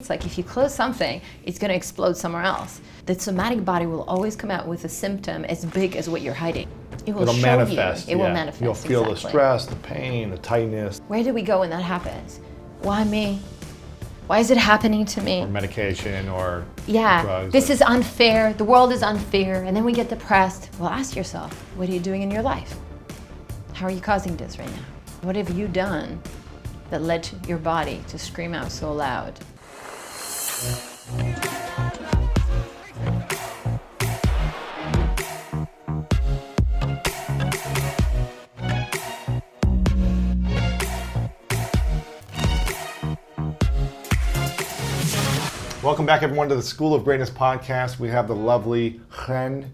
It's like if you close something, it's going to explode somewhere else. The somatic body will always come out with a symptom as big as what you're hiding. It'll manifest. It will manifest. You'll feel the stress, the pain, the tightness. Where do we go when that happens? Why me? Why is it happening to me? Or medication or drugs. This is unfair. The world is unfair. And then we get depressed. Well, ask yourself, what are you doing in your life? How are you causing this right now? What have you done that led your body to scream out so loud? Welcome back, everyone, to the School of Greatness podcast. We have the lovely Chen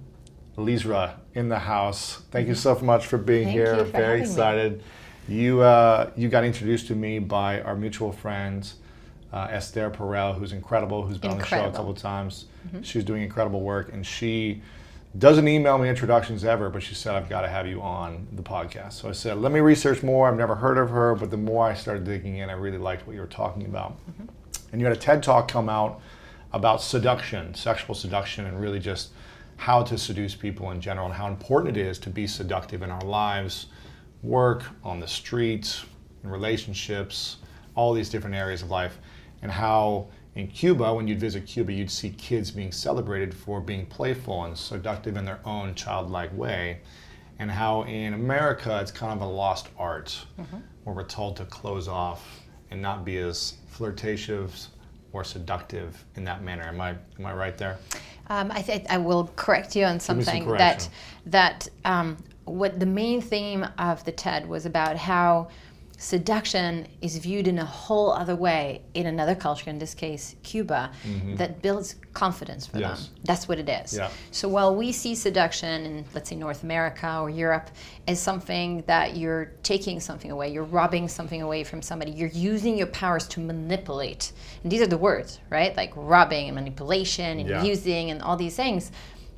Lizra in the house. Thank you so much for being here. Thank you for Very having excited. me. You got introduced to me by our mutual friend, Esther Perel, who's incredible, who's been on the show a couple of times. She's doing incredible work, and she doesn't email me introductions ever, but she said, I've got to have you on the podcast. So I said, let me research more. I've never heard of her, but the more I started digging in, I really liked what you were talking about. And you had a TED Talk come out about seduction, sexual seduction, and really just how to seduce people in general and how important it is to be seductive in our lives, work, on the streets, in relationships, all these different areas of life. And how in Cuba, when you'd visit Cuba, you'd see kids being celebrated for being playful and seductive in their own childlike way. And how in America, it's kind of a lost art where we're told to close off and not be as flirtatious or seductive in that manner. Am I right there? I will correct you on something that what the main theme of the TED was about how seduction is viewed in a whole other way in another culture, in this case Cuba, that builds confidence for them. That's what it is. Yeah. So while we see seduction in, let's say, North America or Europe as something that you're taking something away, you're robbing something away from somebody, you're using your powers to manipulate. And these are the words, right? Like robbing and manipulation and using and all these things.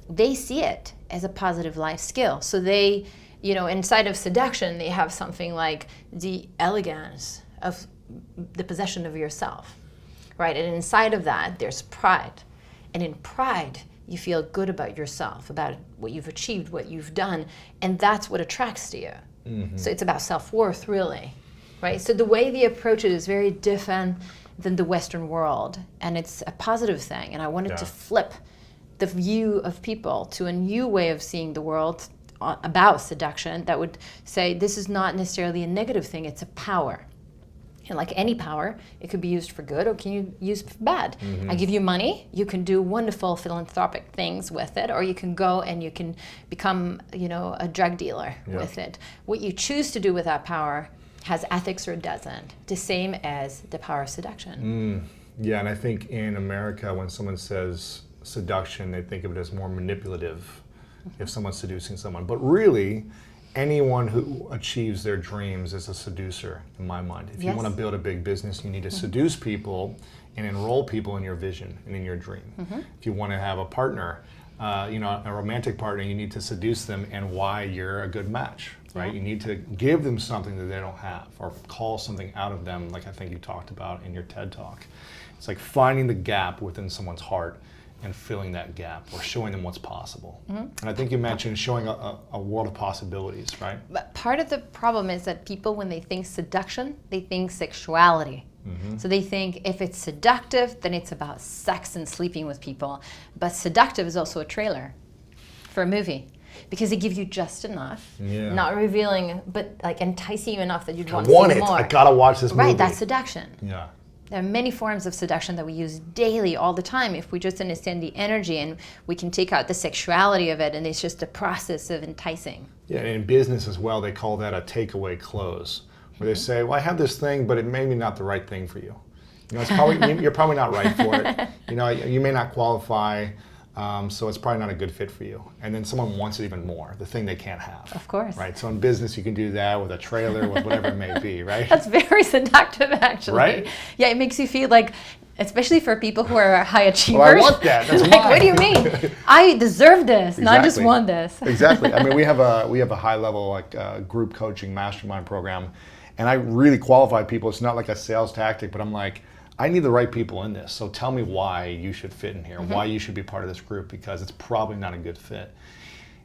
They see it as a positive life skill. So they, inside of seduction, they have something like the elegance of the possession of yourself, right? And inside of that, there's pride. And in pride, you feel good about yourself, about what you've achieved, what you've done, and that's what attracts to you. So it's about self-worth, really, right? So the way they approach it is very different than the Western world, and it's a positive thing. And I wanted to flip the view of people to a new way of seeing the world about seduction that would say this is not necessarily a negative thing, it's a power. And like any power, it could be used for good or can you use for bad. I give you money, you can do wonderful philanthropic things with it, or you can go and you can become, a drug dealer with it. What you choose to do with that power has ethics or doesn't. The same as the power of seduction. Yeah, and I think in America, when someone says seduction, they think of it as more manipulative if someone's seducing someone. But really, anyone who achieves their dreams is a seducer, in my mind. If you want to build a big business, you need to seduce people and enroll people in your vision and in your dream. If you want to have a partner, a romantic partner, you need to seduce them and why you're a good match, right? You need to give them something that they don't have or call something out of them, like I think you talked about in your TED Talk. It's like finding the gap within someone's heart and filling that gap or showing them what's possible. And I think you mentioned showing a world of possibilities, right? But part of the problem is that people, when they think seduction, they think sexuality. So they think if it's seductive, then it's about sex and sleeping with people. But seductive is also a trailer for a movie because it gives you just enough, not revealing, but like enticing you enough that you'd want to see more. I gotta watch this movie. Right, that's seduction. Yeah. There are many forms of seduction that we use daily, all the time, if we just understand the energy and we can take out the sexuality of it, and it's just a process of enticing. Yeah, and in business as well, they call that a takeaway close, where they say, well, I have this thing, but it may be not the right thing for you. It's probably, you're probably not right for it. You may not qualify, so it's probably not a good fit for you. And then someone wants it even more, the thing they can't have. Of course. Right, so in business, you can do that with a trailer, with whatever it may be, right? That's very seductive, actually. Right? Yeah, it makes you feel like, especially for people who are high achievers. Well, I want that. That's like, mine. what do you mean? I deserve this, not just want this. Exactly. I mean, we have a high level group coaching mastermind program, and I really qualify people. It's not like a sales tactic, but I'm like, I need the right people in this. So tell me why you should fit in here, why you should be part of this group, because it's probably not a good fit.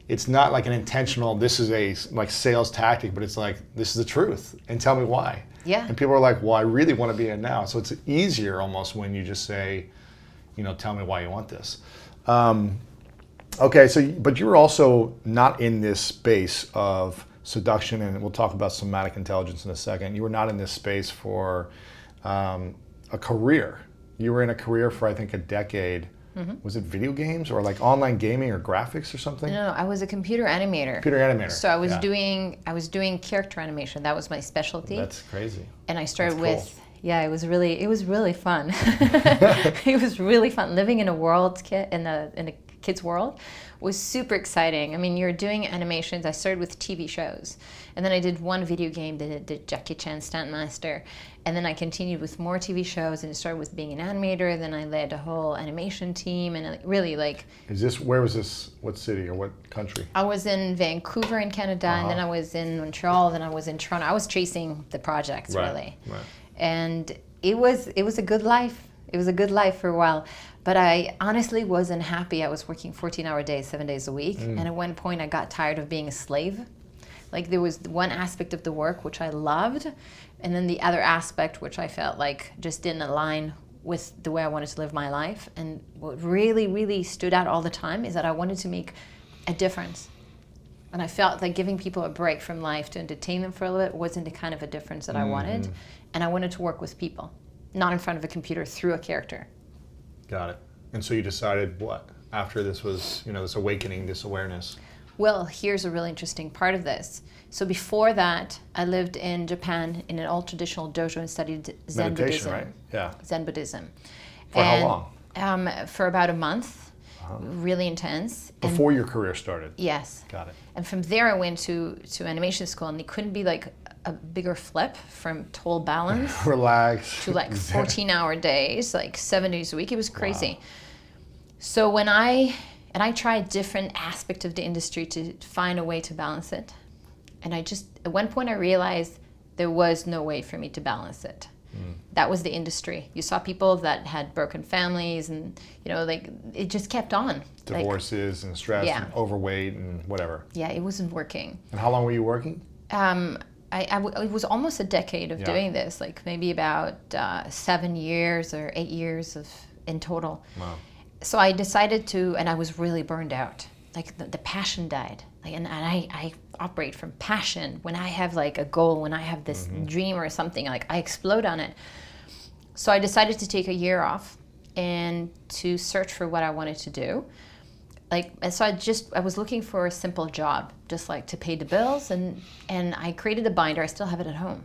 It's not like an intentional, this is a like sales tactic, but it's like, this is the truth, and tell me why. Yeah. And people are like, well, I really want to be in now. So it's easier almost when you just say, tell me why you want this. Okay, so, but you're also not in this space of seduction, and we'll talk about somatic intelligence in a second. You were not in this space for a career. You were in a career for, I think, a decade. Was it video games or like online gaming or graphics or something? No, I was a computer animator. Computer animator. So I was doing character animation. That was my specialty. That's crazy. And I started That's cool. with it was really fun. It was really fun living in a world in a kid's world. Was super exciting. I mean, you're doing animations. I started with TV shows, and then I did one video game that did Jackie Chan Stuntmaster, and then I continued with more TV shows, and it started with being an animator. Then I led a whole animation team, and really like. Where was this? What city or what country? I was in Vancouver in Canada, and then I was in Montreal, then I was in Toronto. I was chasing the projects really, and it was a good life. It was a good life for a while. But I honestly wasn't happy. I was working 14-hour days, 7 days a week. And at one point I got tired of being a slave. Like there was one aspect of the work which I loved, and then the other aspect which I felt like just didn't align with the way I wanted to live my life. And what really, really stood out all the time is that I wanted to make a difference. And I felt like giving people a break from life to entertain them for a little bit wasn't the kind of a difference that I wanted. And I wanted to work with people, not in front of a computer through a character. Got it. And so you decided what? After this was, this awakening, this awareness? Well, here's a really interesting part of this. So before that, I lived in Japan in an old traditional dojo and studied Zen Meditation, Buddhism. right? Yeah. Zen Buddhism. For how long? For about a month. Really intense. Before your career started? Yes. Got it. And from there I went to animation school, and it couldn't be like a bigger flip from total balance relax to like 14-hour days, like 7 days a week. It was crazy. Wow. So when I tried different aspects of the industry to find a way to balance it, and at one point I realized there was no way for me to balance it. That was the industry. You saw people that had broken families, and like it just kept on. Divorces and stress and overweight and whatever. Yeah, it wasn't working. And how long were you working? It was almost a decade of doing this, like maybe about 7 years or 8 years in total. Wow. So I decided to, and I was really burned out. Like the passion died. And I operate from passion. When I have like a goal, when I have this dream or something, like I explode on it. So I decided to take a year off and to search for what I wanted to do. So I was looking for a simple job, just like to pay the bills, and I created a binder. I still have it at home,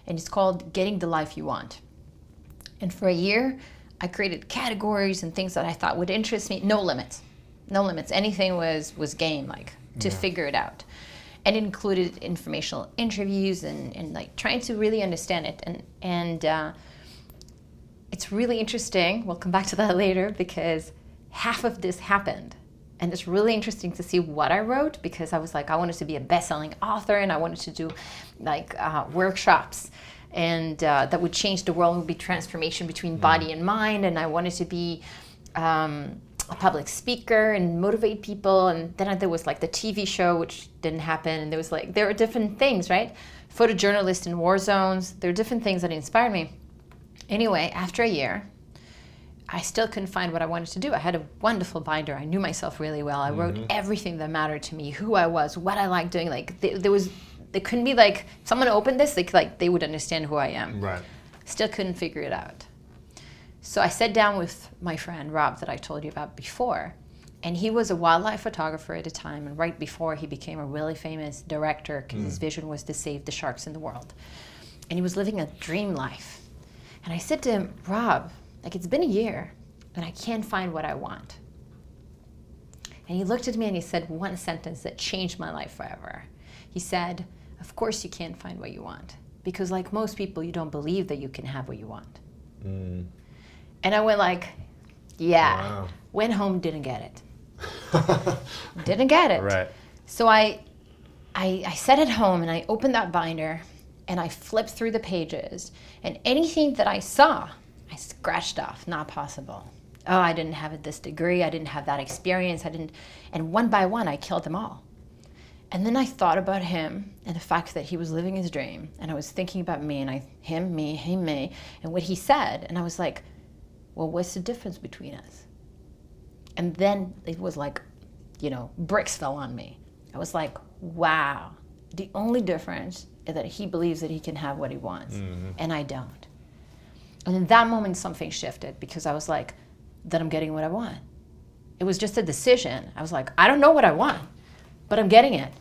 and it's called Getting the Life You Want. And for a year, I created categories and things that I thought would interest me. No limits. Anything was game, to figure it out. And it included informational interviews and like trying to really understand it. And it's really interesting. We'll come back to that later, because half of this happened. And it's really interesting to see what I wrote, because I was like, I wanted to be a best-selling author, and I wanted to do workshops, and that would change the world, would be transformation between body and mind. And I wanted to be a public speaker and motivate people. And then there was like the TV show, which didn't happen. And there were different things, right? Photojournalist in war zones. There are different things that inspired me. Anyway, after a year, I still couldn't find what I wanted to do. I had a wonderful binder. I knew myself really well. I wrote everything that mattered to me, who I was, what I liked doing. Like there couldn't be like, someone opened this, they would understand who I am. Right. Still couldn't figure it out. So I sat down with my friend Rob that I told you about before, and he was a wildlife photographer at the time, and right before he became a really famous director, because his vision was to save the sharks in the world. And he was living a dream life. And I said to him, Rob, it's been a year, and I can't find what I want. And he looked at me and he said one sentence that changed my life forever. He said, of course you can't find what you want, because like most people, you don't believe that you can have what you want. And I went like, yeah. Wow. Went home, didn't get it. Didn't get it. Right. So I sat at home and I opened that binder and I flipped through the pages, and anything that I saw I scratched off, not possible. Oh, I didn't have this degree, I didn't have that experience, and one by one I killed them all. And then I thought about him and the fact that he was living his dream, and I was thinking about me, and him, me, and what he said, and I was like, well, what's the difference between us? And then it was like, bricks fell on me. I was like, wow, the only difference is that he believes that he can have what he wants, and I don't. And in that moment, something shifted, because I was like, that I'm getting what I want. It was just a decision. I was like, I don't know what I want, but I'm getting it.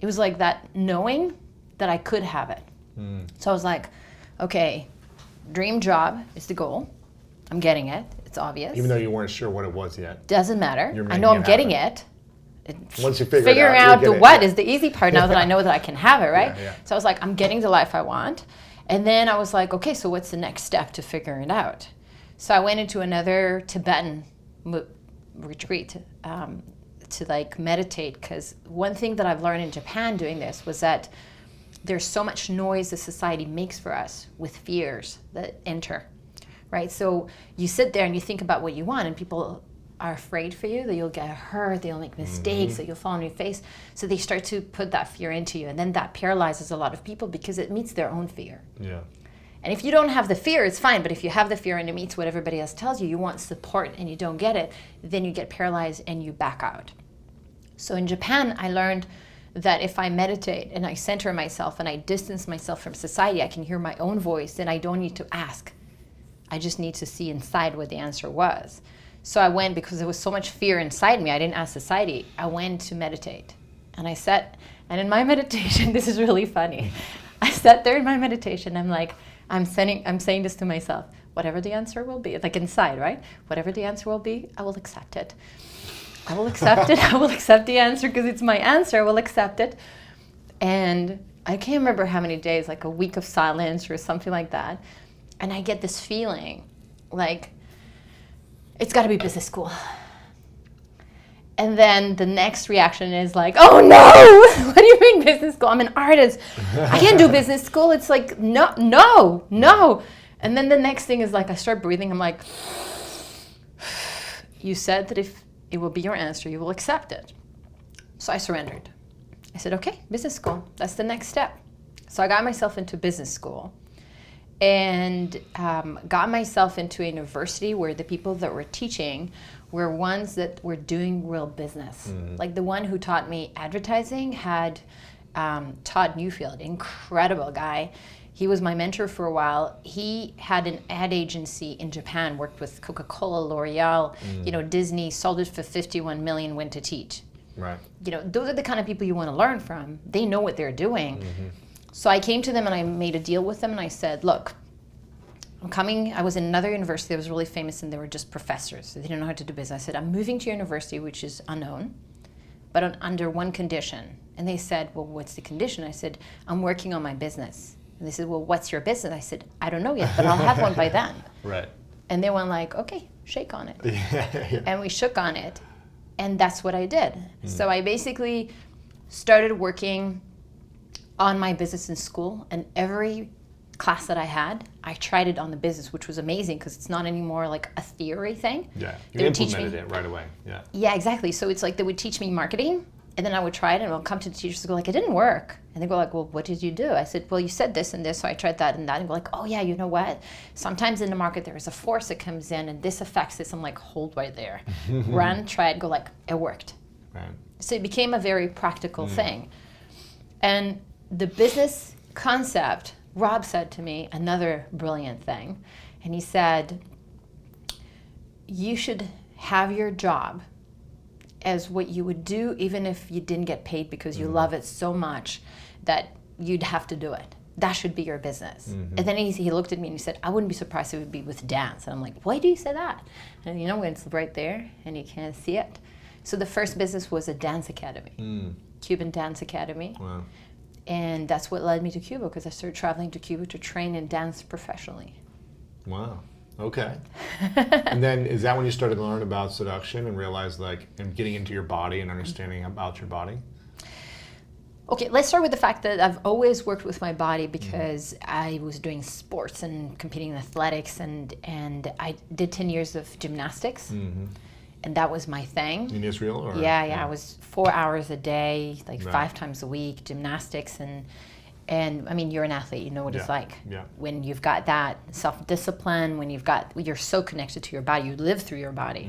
It was like that knowing that I could have it. So I was like, okay, dream job is the goal. I'm getting it. It's obvious. Even though you weren't sure what it was yet. Doesn't matter. I know I'm getting it. Once you figure Figuring out the what is the easy part now that I know that I can have it, right? Yeah. So I was like, I'm getting the life I want. And then I was like, okay, so what's the next step to figure it out? So I went into another Tibetan retreat to like meditate, because one thing that I've learned in Japan doing this was that there's so much noise the society makes for us with fears that enter, right? So you sit there and you think about what you want, and people are afraid for you, that you'll get hurt, that you'll make mistakes, that you'll fall on your face. So they start to put that fear into you, and then that paralyzes a lot of people because it meets their own fear. Yeah. And if you don't have the fear, it's fine, but if you have the fear and it meets what everybody else tells you, you want support and you don't get it, then you get paralyzed and you back out. So in Japan, I learned that if I meditate and I center myself and I distance myself from society, I can hear my own voice, and I don't need to ask. I just need to see inside what the answer was. So I went, because there was so much fear inside me, I didn't ask society. I went to meditate. And I sat, and in my meditation, this is really funny. I sat there in my meditation, I'm like, I'm saying this to myself, whatever the answer will be, like inside, right? Whatever the answer will be, I will accept it. I will accept it. I will accept the answer because it's my answer. I will accept it. And I can't remember how many days, like a week of silence or something like that. And I get this feeling like, it's got to be business school. And then the next reaction is like, oh no, what do you mean business school? I'm an artist. I can't do business school. It's like, no. And then the next thing is like, I start breathing. I'm like, you said that if it will be your answer, you will accept it. So I surrendered. I said, okay, business school. That's the next step. So I got myself into business school and got myself into a university where the people that were teaching were ones that were doing real business. Like the one who taught me advertising had Todd Newfield, incredible guy. He was my mentor for a while. He had an ad agency in Japan, worked with Coca-Cola, L'Oreal, Disney, sold it for 51 million, went to teach. Right. Those are the kind of people you want to learn from. They know what they're doing. So I came to them and I made a deal with them and I said, look, I'm coming. I was in another university that was really famous and they were just professors. So they didn't know how to do business. I said, I'm moving to your university, which is unknown, but under one condition. And they said, well, what's the condition? I said, I'm working on my business. And they said, well, what's your business? I said, I don't know yet, but I'll have one by then. Right. And they went like, okay, shake on it. Yeah. And we shook on it. And that's what I did. So I basically started working on my business in school, and every class that I had, I tried it on the business, which was amazing because it's not anymore like a theory thing. Yeah, you implemented it right away. Yeah, exactly. So it's like they would teach me marketing, and then I would try it, and I'll come to the teachers and go like, it didn't work. And they go like, well, what did you do? I said, well, you said this and this, so I tried that and that. And go like, oh yeah, you know what? Sometimes in the market there is a force that comes in, and this affects this. I'm like, hold right there. Run, try it, go like, it worked. Right. So it became a very practical thing. And the business concept, Rob said to me another brilliant thing. And he said, you should have your job as what you would do even if you didn't get paid because you love it so much that you'd have to do it. That should be your business. And then he looked at me and he said, I wouldn't be surprised if it would be with dance. And I'm like, why do you say that? And it's right there and you can't see it. So the first business was a dance academy, Cuban dance academy. Wow. And that's what led me to Cuba, because I started traveling to Cuba to train and dance professionally. Wow. Okay. And then is that when you started to learn about seduction and realize and getting into your body and understanding about your body? Okay, let's start with the fact that I've always worked with my body because I was doing sports and competing in athletics, and I did 10 years of gymnastics, and that was my thing. In Israel? Or? Yeah, I was 4 hours a day, like 5 times a week, gymnastics, and I mean, you're an athlete, you know what it's like. Yeah. When you've got that self-discipline, when you're so connected to your body, you live through your body.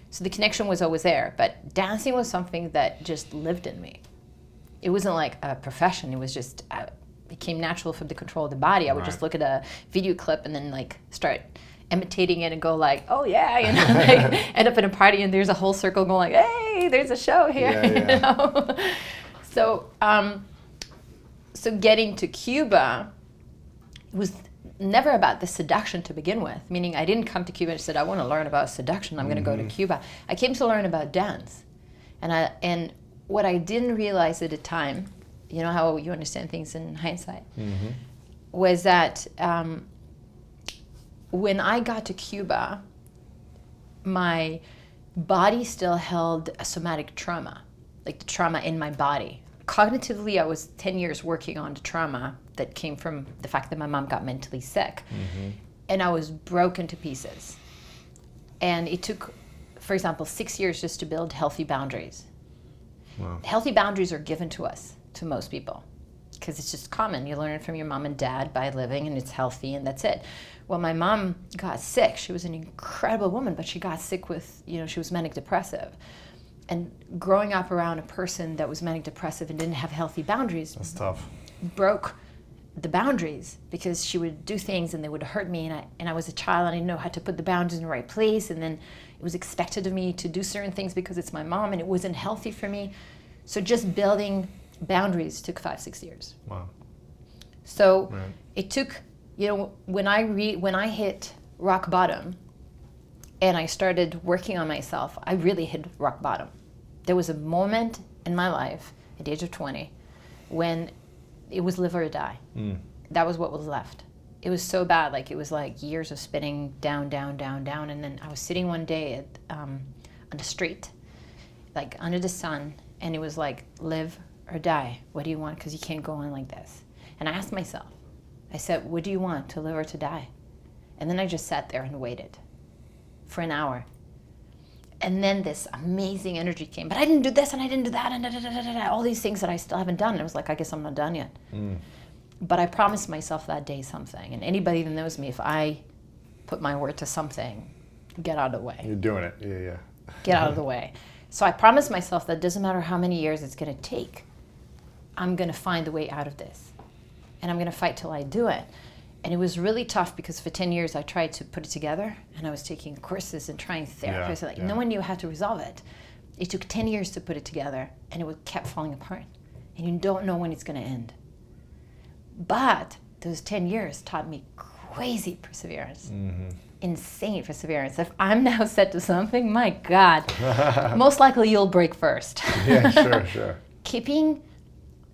So the connection was always there, but dancing was something that just lived in me. It wasn't like a profession. It was just, it came natural from the control of the body. I would just look at a video clip and then like start imitating it and go like, oh yeah, you know, like end up in a party and there's a whole circle going like, hey, there's a show here. Yeah. You know? So getting to Cuba was never about the seduction to begin with, meaning I didn't come to Cuba and said, I want to learn about seduction, I'm going to go to Cuba. I came to learn about dance. And what I didn't realize at the time, you know how you understand things in hindsight, was that when I got to Cuba, my body still held a somatic trauma, like the trauma in my body. Cognitively, I was 10 years working on the trauma that came from the fact that my mom got mentally sick. And I was broken to pieces. And it took, for example, 6 years just to build healthy boundaries. Wow. Healthy boundaries are given to us, to most people, because it's just common. You learn it from your mom and dad by living, and it's healthy, and that's it. Well, my mom got sick. She was an incredible woman, but she got sick with, she was manic depressive. And growing up around a person that was manic depressive and didn't have healthy boundaries, that's tough. Broke the boundaries, because she would do things and they would hurt me, and I was a child and I didn't know how to put the boundaries in the right place, and then it was expected of me to do certain things because it's my mom, and it wasn't healthy for me. So just building boundaries took 5-6 years. Wow. So it took, when I hit rock bottom and I started working on myself, I really hit rock bottom. There was a moment in my life at the age of 20 when it was live or die. That was what was left. It was so bad, like it was like years of spinning down, down, down, down. And then I was sitting one day on the street, like under the sun, and it was like, live or die. What do you want? Because you can't go on like this. And I asked myself, I said, what do you want, to live or to die? And then I just sat there and waited for an hour. And then this amazing energy came. But I didn't do this and I didn't do that and all these things that I still haven't done. And I was like, I guess I'm not done yet. But I promised myself that day something. And anybody that knows me, if I put my word to something, get out of the way. You're doing it, yeah. Get out of the way. So I promised myself that it doesn't matter how many years it's going to take, I'm going to find a way out of this. And I'm going to fight till I do it. And it was really tough because for 10 years I tried to put it together, and I was taking courses and trying therapies. No one knew how to resolve it. It took 10 years to put it together, and it kept falling apart. And you don't know when it's going to end. But those 10 years taught me crazy perseverance. Insane perseverance. If I'm now set to something, my God, most likely you'll break first. Yeah, sure. Keeping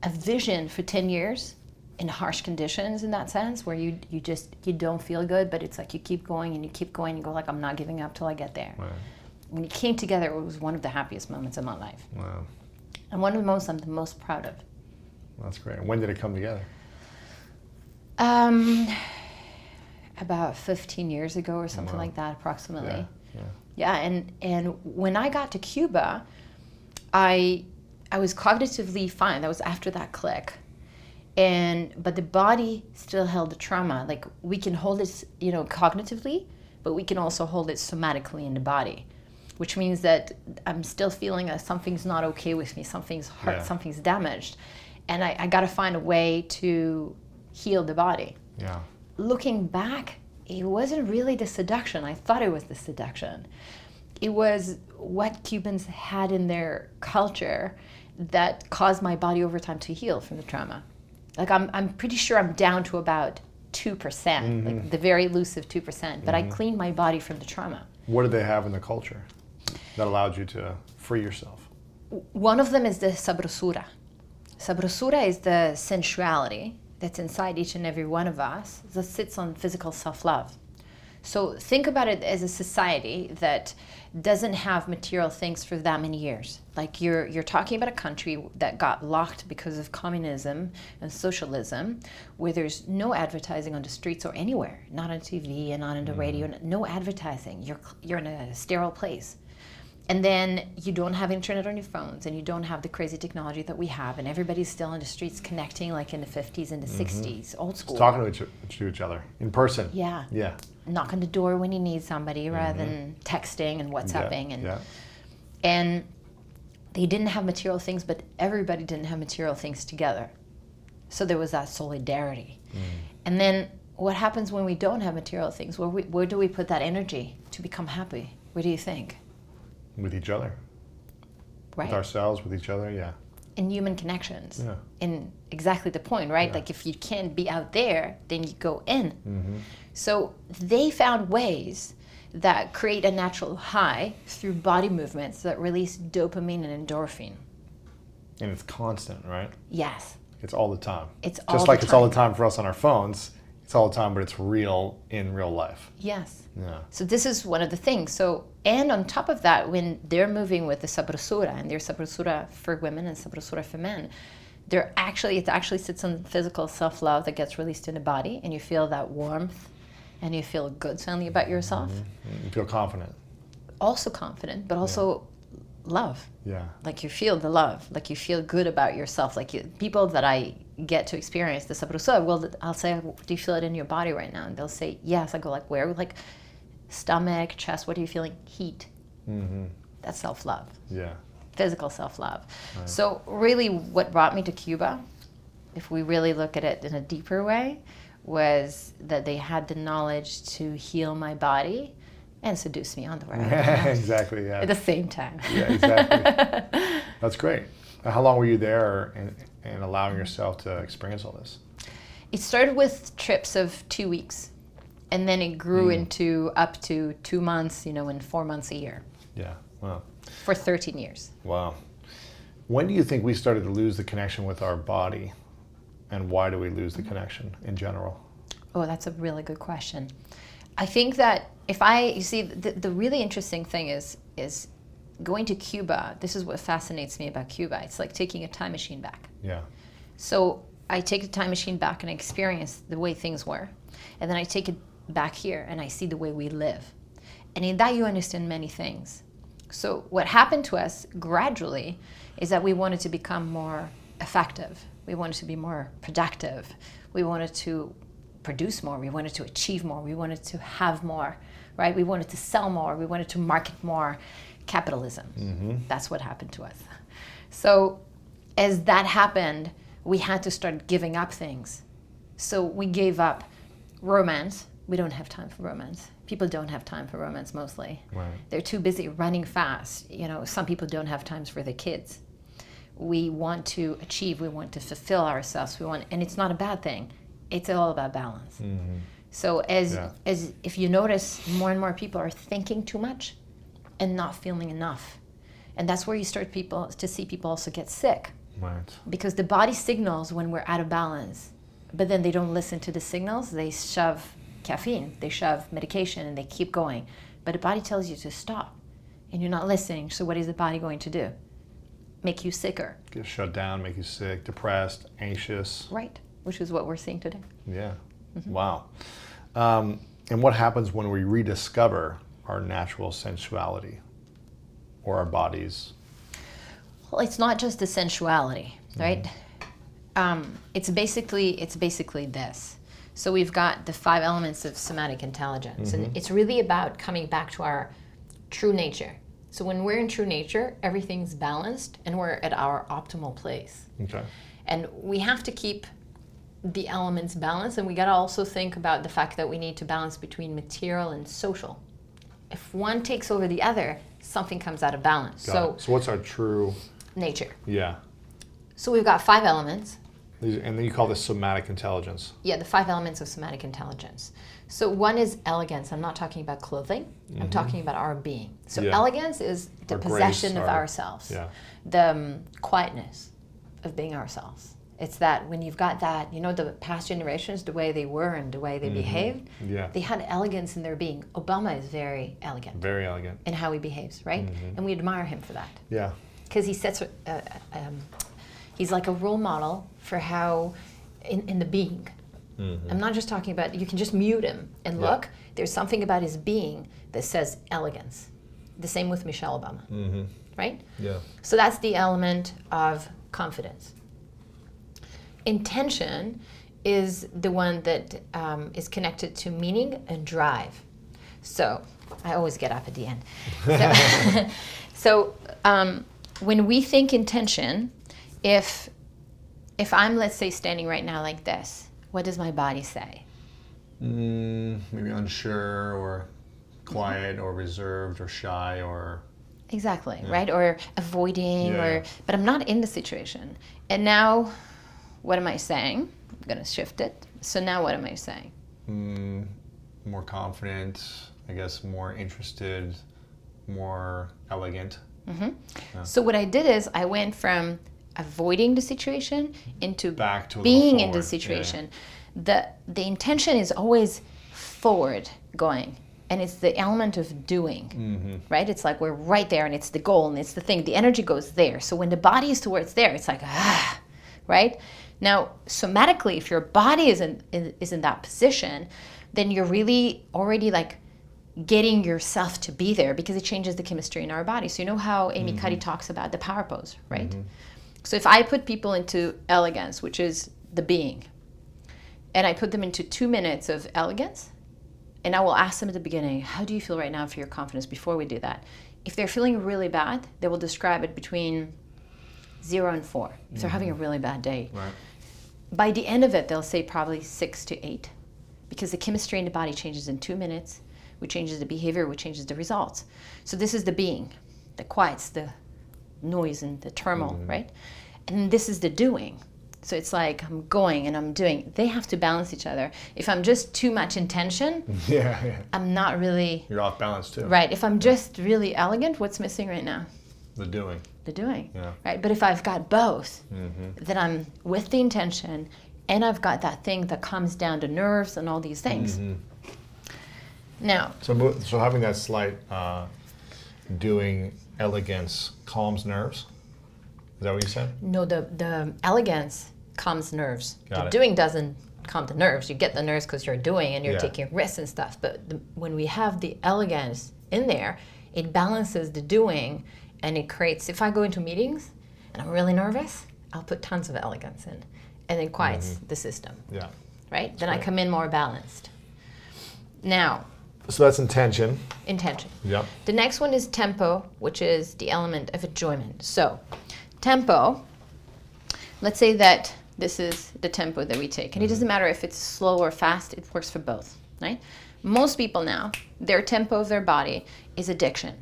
a vision for 10 years in harsh conditions, in that sense, where you don't feel good, but it's like you keep going and you keep going, you go like, I'm not giving up till I get there. Right. When it came together, it was one of the happiest moments of my life. Wow. And one of the moments I'm the most proud of. That's great. And when did it come together? About 15 years ago or something like that, approximately. Yeah, and when I got to Cuba, I was cognitively fine. That was after that click. But the body still held the trauma. Like, we can hold it, cognitively, but we can also hold it somatically in the body, which means that I'm still feeling that something's not okay with me, something's hurt, something's damaged. And I got to find a way to heal the body. Yeah. Looking back, it wasn't really the seduction. I thought it was the seduction. It was what Cubans had in their culture that caused my body over time to heal from the trauma. Like, I'm pretty sure I'm down to about 2%, like the very elusive 2%, but I cleaned my body from the trauma. What did they have in the culture that allowed you to free yourself? One of them is the Sabrosura. Sabrosura is the sensuality that's inside each and every one of us that sits on physical self-love. So think about it as a society that doesn't have material things for that many years. Like you're talking about a country that got locked because of communism and socialism, where there's no advertising on the streets or anywhere, not on TV and not on the radio, no advertising. You're in a sterile place. And then you don't have internet on your phones, and you don't have the crazy technology that we have, and everybody's still on the streets connecting like in the 50s and the 60s, old school. Just talking to each other in person. Yeah. Yeah. Knock on the door when you need somebody rather than texting and WhatsApping. And they didn't have material things, but everybody didn't have material things together. So there was that solidarity. And then what happens when we don't have material things? Where do we put that energy to become happy? Where do you think? With each other. Right. With ourselves, with each other, yeah. In human connections. Yeah. In exactly the point, right? Like if you can't be out there, then you go in. So they found ways that create a natural high through body movements that release dopamine and endorphin. And it's constant, right? Yes. It's all the time. It's just all like the it's all time. the time for us on our phones. It's all the time, but it's real in real life. Yes. Yeah. So this is one of the things. So, and on top of that, when they're moving with the Sabrosura, and there's Sabrosura for women and Sabrosura for men, it actually sits on physical self-love that gets released in the body, and you feel that warmth, and you feel good suddenly about yourself. You feel confident. Also confident, but also love. Yeah. Like you feel the love, like you feel good about yourself. Like people that I get to experience the Sabrosura, I'll say, do you feel it in your body right now? And they'll say, yes. I go like, where? Like stomach, chest, what are you feeling? Heat. That's self-love. Yeah. Physical self-love. Right. So really what brought me to Cuba, if we really look at it in a deeper way, was that they had the knowledge to heal my body and seduce me on the way. Exactly, yeah. At the same time. Yeah, exactly. That's great. How long were you there and allowing yourself to experience all this? It started with trips of 2 weeks, and then it grew into up to 2 months, and 4 months a year. Yeah, wow. For 13 years. Wow. When do you think we started to lose the connection with our body, and why do we lose the connection in general? Oh, that's a really good question. I think that the really interesting thing is going to Cuba. This is what fascinates me about Cuba. It's like taking a time machine back. Yeah. So I take the time machine back and I experience the way things were. And then I take it back here and I see the way we live. And in that you understand many things. So what happened to us gradually is that we wanted to become more effective. We wanted to be more productive. We wanted to produce more. We wanted to achieve more. We wanted to have more, right? We wanted to sell more. We wanted to market more. Capitalism. That's what happened to us. So as that happened, we had to start giving up things. So we gave up romance. We don't have time for romance. People don't have time for romance mostly. Right. They're too busy running fast. Some people don't have time for their kids. We want to achieve. We want to fulfill ourselves. And it's not a bad thing. It's all about balance. So as if you notice, more and more people are thinking too much and not feeling enough. And that's where you start to see people also get sick. Right. Because the body signals when we're out of balance, but then they don't listen to the signals. They shove caffeine, they shove medication, and they keep going. But the body tells you to stop, and you're not listening. So what is the body going to do? Make you sicker. Get shut down, make you sick, depressed, anxious. Right, which is what we're seeing today. Yeah. Wow. And what happens when we rediscover our natural sensuality or our bodies? Well, it's not just the sensuality, right? It's basically this. So we've got the 5 elements of somatic intelligence, and it's really about coming back to our true nature. So when we're in true nature, everything's balanced and we're at our optimal place. Okay. And we have to keep the elements balanced, and we got to also think about the fact that we need to balance between material and social. If one takes over the other, something comes out of balance. So what's our true nature? Yeah. So we've got 5 elements. And then you call this somatic intelligence. Yeah, the 5 elements of somatic intelligence. So one is elegance. I'm not talking about clothing. I'm talking about our being. So elegance is the possession of ourselves. Yeah. The quietness of being ourselves. It's that when you've got that, you know, the past generations, the way they were and the way they behaved, they had elegance in their being. Obama is very elegant. Very elegant. In how he behaves, right? And we admire him for that. Yeah. Because he sets, he's like a role model for how, in the being. I'm not just talking about, you can just mute him and look, there's something about his being that says elegance. The same with Michelle Obama, right? Yeah. So that's the element of confidence. Intention is the one that is connected to meaning and drive. So I always get up at the end. So when we think intention, if I'm, let's say, standing right now like this, what does my body say? Maybe unsure or quiet or reserved or shy or... Exactly, right? Or avoiding, but I'm not in the situation. And now, what am I saying? I'm going to shift it. So now what am I saying? More confident, I guess more interested, more elegant. So what I did is I went from avoiding the situation into back to being in the situation. The intention is always forward going. And it's the element of doing, right? It's like we're right there and it's the goal and it's the thing. The energy goes there. So when the body is towards there, it's like, right? Now, somatically, if your body is in that position, then you're really already like getting yourself to be there because it changes the chemistry in our body. So you know how Amy Cuddy talks about the power pose, right? So if I put people into elegance, which is the being, and I put them into 2 minutes of elegance, and I will ask them at the beginning, how do you feel right now for your confidence before we do that? If they're feeling really bad, they will describe it between 0 and 4. If they're having a really bad day. Right. By the end of it, they'll say probably 6 to 8 because the chemistry in the body changes in 2 minutes, which changes the behavior, which changes the results. So this is the being, the quiets, the noise and the turmoil, right? And this is the doing. So it's like I'm going and I'm doing. They have to balance each other. If I'm just too much intention, I'm not really... You're off balance too. Right. If I'm just really elegant, what's missing right now? The doing. The doing. Yeah. Right. But if I've got both, then I'm with the intention and I've got that thing that comes down to nerves and all these things. Now... So having that slight doing elegance calms nerves? Is that what you said? No, the elegance calms nerves. Got it. Doing doesn't calm the nerves. You get the nerves because you're doing and you're taking risks and stuff. But when we have the elegance in there, it balances the doing and it creates, if I go into meetings and I'm really nervous, I'll put tons of elegance in and it quiets the system. Yeah. Right? That's then great. I come in more balanced. Now. So that's intention. Intention. Yep. The next one is tempo, which is the element of enjoyment. So, tempo, let's say that this is the tempo that we take. And it doesn't matter if it's slow or fast, it works for both, right? Most people now, their tempo of their body is addiction.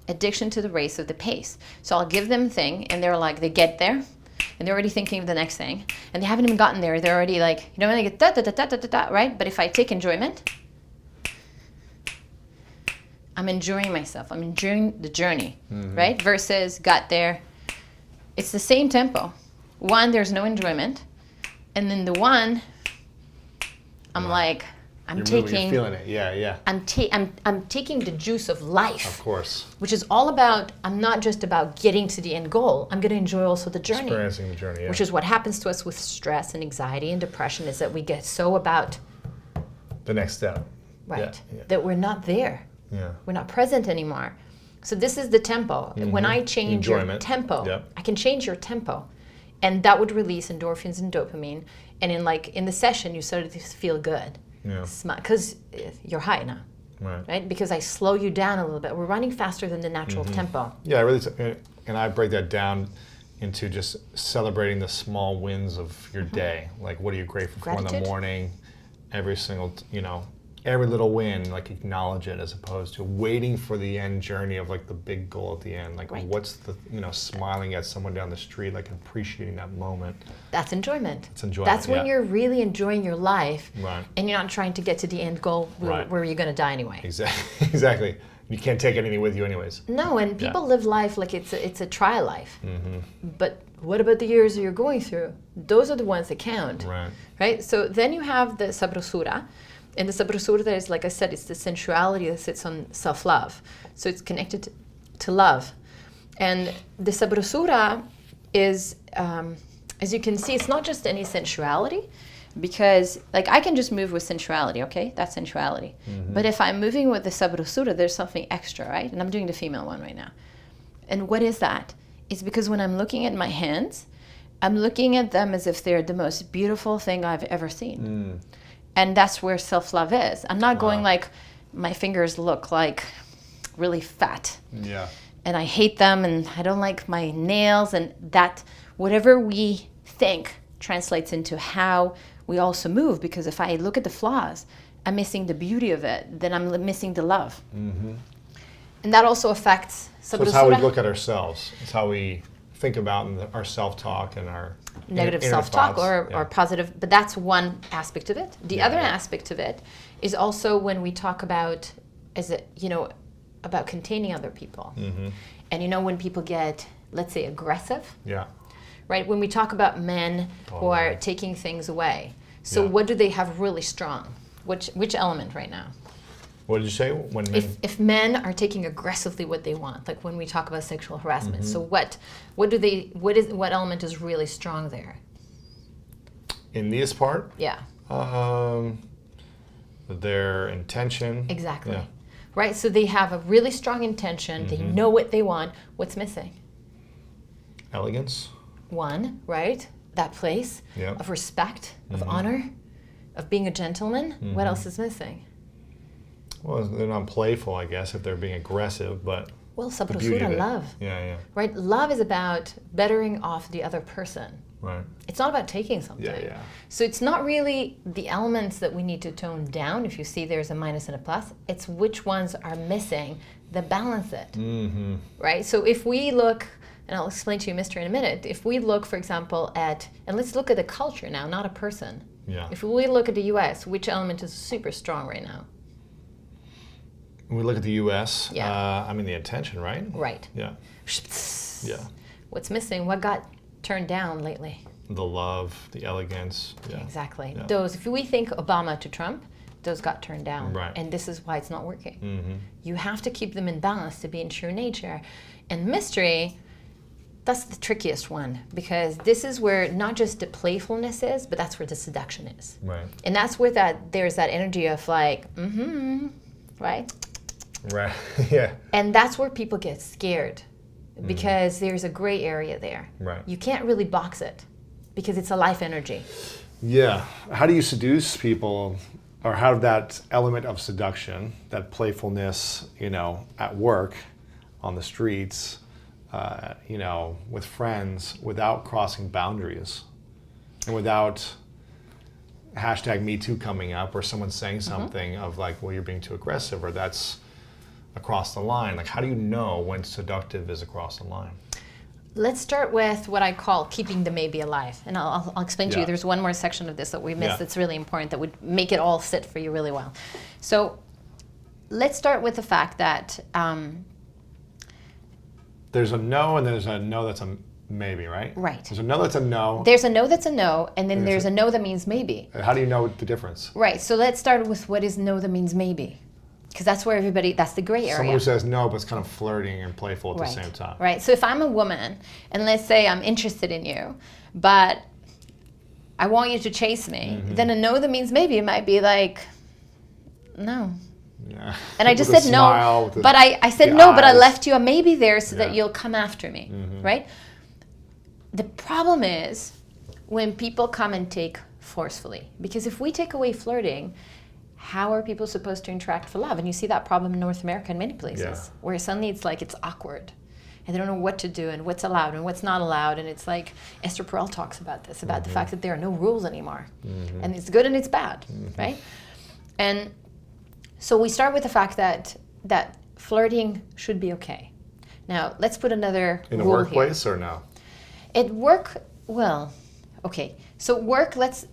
Addiction to the race of the pace. So I'll give them a thing, and they're like, they get there, and they're already thinking of the next thing, and they haven't even gotten there. They're already like, you know, when they get da-da-da-da-da-da, right? But if I take enjoyment, I'm enjoying myself. I'm enjoying the journey, right? Versus got there. It's the same tempo. One, there's no enjoyment. And then the one, I'm like, I'm taking... You're feeling it, yeah. I'm taking the juice of life. Of course. Which is all about, I'm not just about getting to the end goal. I'm going to enjoy also the journey. Experiencing the journey, yeah. Which is what happens to us with stress and anxiety and depression is that we get so about... The next step. Right. Yeah. That we're not there. Yeah. We're not present anymore. So this is the tempo. When I change your tempo, I can change your tempo. And that would release endorphins and dopamine. And in the session, you started to feel good. Yeah. Because you're high now. Right? Because I slow you down a little bit. We're running faster than the natural tempo. Yeah, and I break that down into just celebrating the small wins of your day. Like, what are you grateful for in the morning? Every single, every little win, like acknowledge it as opposed to waiting for the end journey of like the big goal at the end. Like what's the, smiling at someone down the street, like appreciating that moment. That's enjoyment. It's enjoyment. That's when you're really enjoying your life and you're not trying to get to the end goal where you're going to die anyway. Exactly. You can't take anything with you anyways. No, and people live life like it's a trial life. But what about the years you're going through? Those are the ones that count. Right? So then you have the Sabrosura. And the Sabrosura, is, like I said, it's the sensuality that sits on self-love. So it's connected to love. And the Sabrosura is, as you can see, it's not just any sensuality, because like I can just move with sensuality, okay? That's sensuality. But if I'm moving with the Sabrosura, there's something extra, right? And I'm doing the female one right now. And what is that? It's because when I'm looking at my hands, I'm looking at them as if they're the most beautiful thing I've ever seen. And that's where self-love is. I'm not going like, my fingers look like really fat. And I hate them, and I don't like my nails, and that whatever we think translates into how we also move, because if I look at the flaws, I'm missing the beauty of it, then I'm missing the love. And that also affects... So it's how we look at ourselves. It's how we think about our self-talk and our negative self-talk or positive, but that's one aspect of it. The other aspect of it is also when we talk about, about containing other people. And when people get, let's say, aggressive, right? When we talk about men who are taking things away, so what do they have really strong? Which element right now? What did you say? When men... If men are taking aggressively what they want, like when we talk about sexual harassment, so what element is really strong there? In this part? Yeah. Their intention. Exactly. Right? So they have a really strong intention. They know what they want. What's missing? Elegance. One, right? That place of respect, of honor, of being a gentleman. What else is missing? Well, they're not playful, I guess, if they're being aggressive, but... Well, Sabrosura, love. Right? Love is about bettering off the other person. Right. It's not about taking something. So it's not really the elements that we need to tone down. If you see there's a minus and a plus, it's which ones are missing that balance it. Right? So if we look, and I'll explain to you mystery in a minute, if we look, for example, at, and let's look at the culture now, not a person. If we look at the US, which element is super strong right now? When we look at the U.S., I mean the attention, right? Right. What's missing? What got turned down lately? The love, the elegance. Exactly. Those, if we think Obama to Trump, those got turned down. And this is why it's not working. You have to keep them in balance to be in true nature. And mystery, that's the trickiest one, because this is where not just the playfulness is, but that's where the seduction is. And that's where there's that energy of like, right? Right. And that's where people get scared, because there's a gray area there. You can't really box it because it's a life energy. How do you seduce people, or how that element of seduction, that playfulness, at work, on the streets, with friends, without crossing boundaries and without #MeToo coming up, or someone saying something of like, well, you're being too aggressive, or that's across the line? Like, how do you know when seductive is across the line? Let's start with what I call keeping the maybe alive. And I'll explain to you, there's one more section of this that we missed that's really important, that would make it all sit for you really well. So let's start with the fact that... there's a no, and there's a no that's a maybe, right? Right. There's a no that's a no. There's a no that's a no, and then there's a no that means maybe. How do you know the difference? Right, so let's start with what is no that means maybe. Because that's where that's the gray area. Someone who says no, but it's kind of flirting and playful at the same time. Right, so if I'm a woman, and let's say I'm interested in you, but I want you to chase me, then a no that means maybe, it might be like, no. And I just said no, but I said no, but I left you a maybe there so that you'll come after me, right? The problem is when people come and take forcefully, because if we take away flirting, how are people supposed to interact for love? And you see that problem in North America in many places, where suddenly it's like it's awkward, and they don't know what to do and what's allowed and what's not allowed. And it's like Esther Perel talks about this, about the fact that there are no rules anymore, and it's good and it's bad, right? And so we start with the fact that flirting should be okay. Now let's put another in a rule workplace here. Or no? At work, well, okay. So work, let's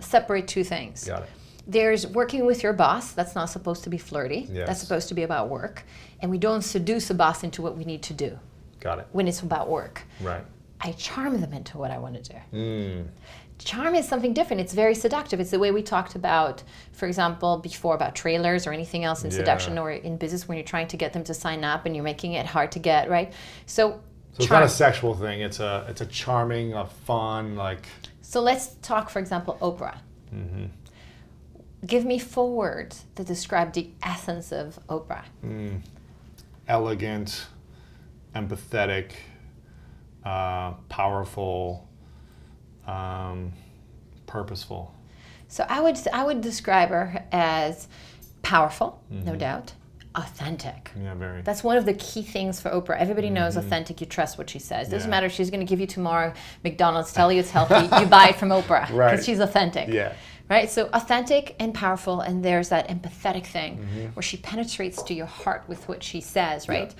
separate two things. Got it. There's working with your boss. That's not supposed to be flirty. Yes. That's supposed to be about work. And we don't seduce a boss into what we need to do. Got it. When it's about work. Right. I charm them into what I want to do. Charm is something different. It's very seductive. It's the way we talked about, for example, before about trailers or anything else in seduction or in business when you're trying to get them to sign up and you're making it hard to get, right? So it's not a sexual thing. It's a charming, a fun, like... So let's talk, for example, Oprah. Give me 4 words that describe the essence of Oprah. Elegant, empathetic, powerful, purposeful. So I would describe her as powerful, no doubt, authentic. Yeah, very. That's one of the key things for Oprah. Everybody knows authentic. You trust what she says. Doesn't matter if she's going to give you tomorrow McDonald's, tell you it's healthy. You buy it from Oprah because she's authentic. Yeah. Right? So authentic and powerful, and there's that empathetic thing where she penetrates to your heart with what she says, right?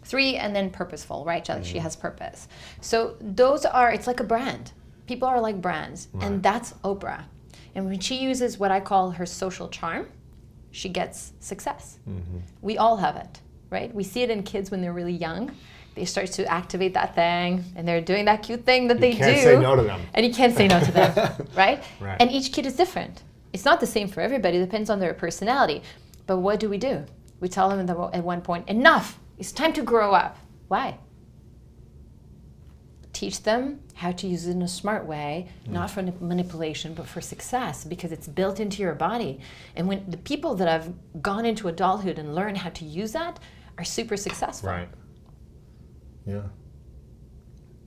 3, and then purposeful, right? She has purpose. So those are, it's like a brand. People are like brands, and that's Oprah. And when she uses what I call her social charm, she gets success. We all have it, right? We see it in kids when they're really young. They start to activate that thing, and they're doing that cute thing that they do. You can't say no to them. And you can't say no to them, right? And each kid is different. It's not the same for everybody. It depends on their personality. But what do? We tell them at one point, enough. It's time to grow up. Why? Teach them how to use it in a smart way, not for manipulation, but for success, because it's built into your body. And when the people that have gone into adulthood and learned how to use that are super successful. Right. Yeah.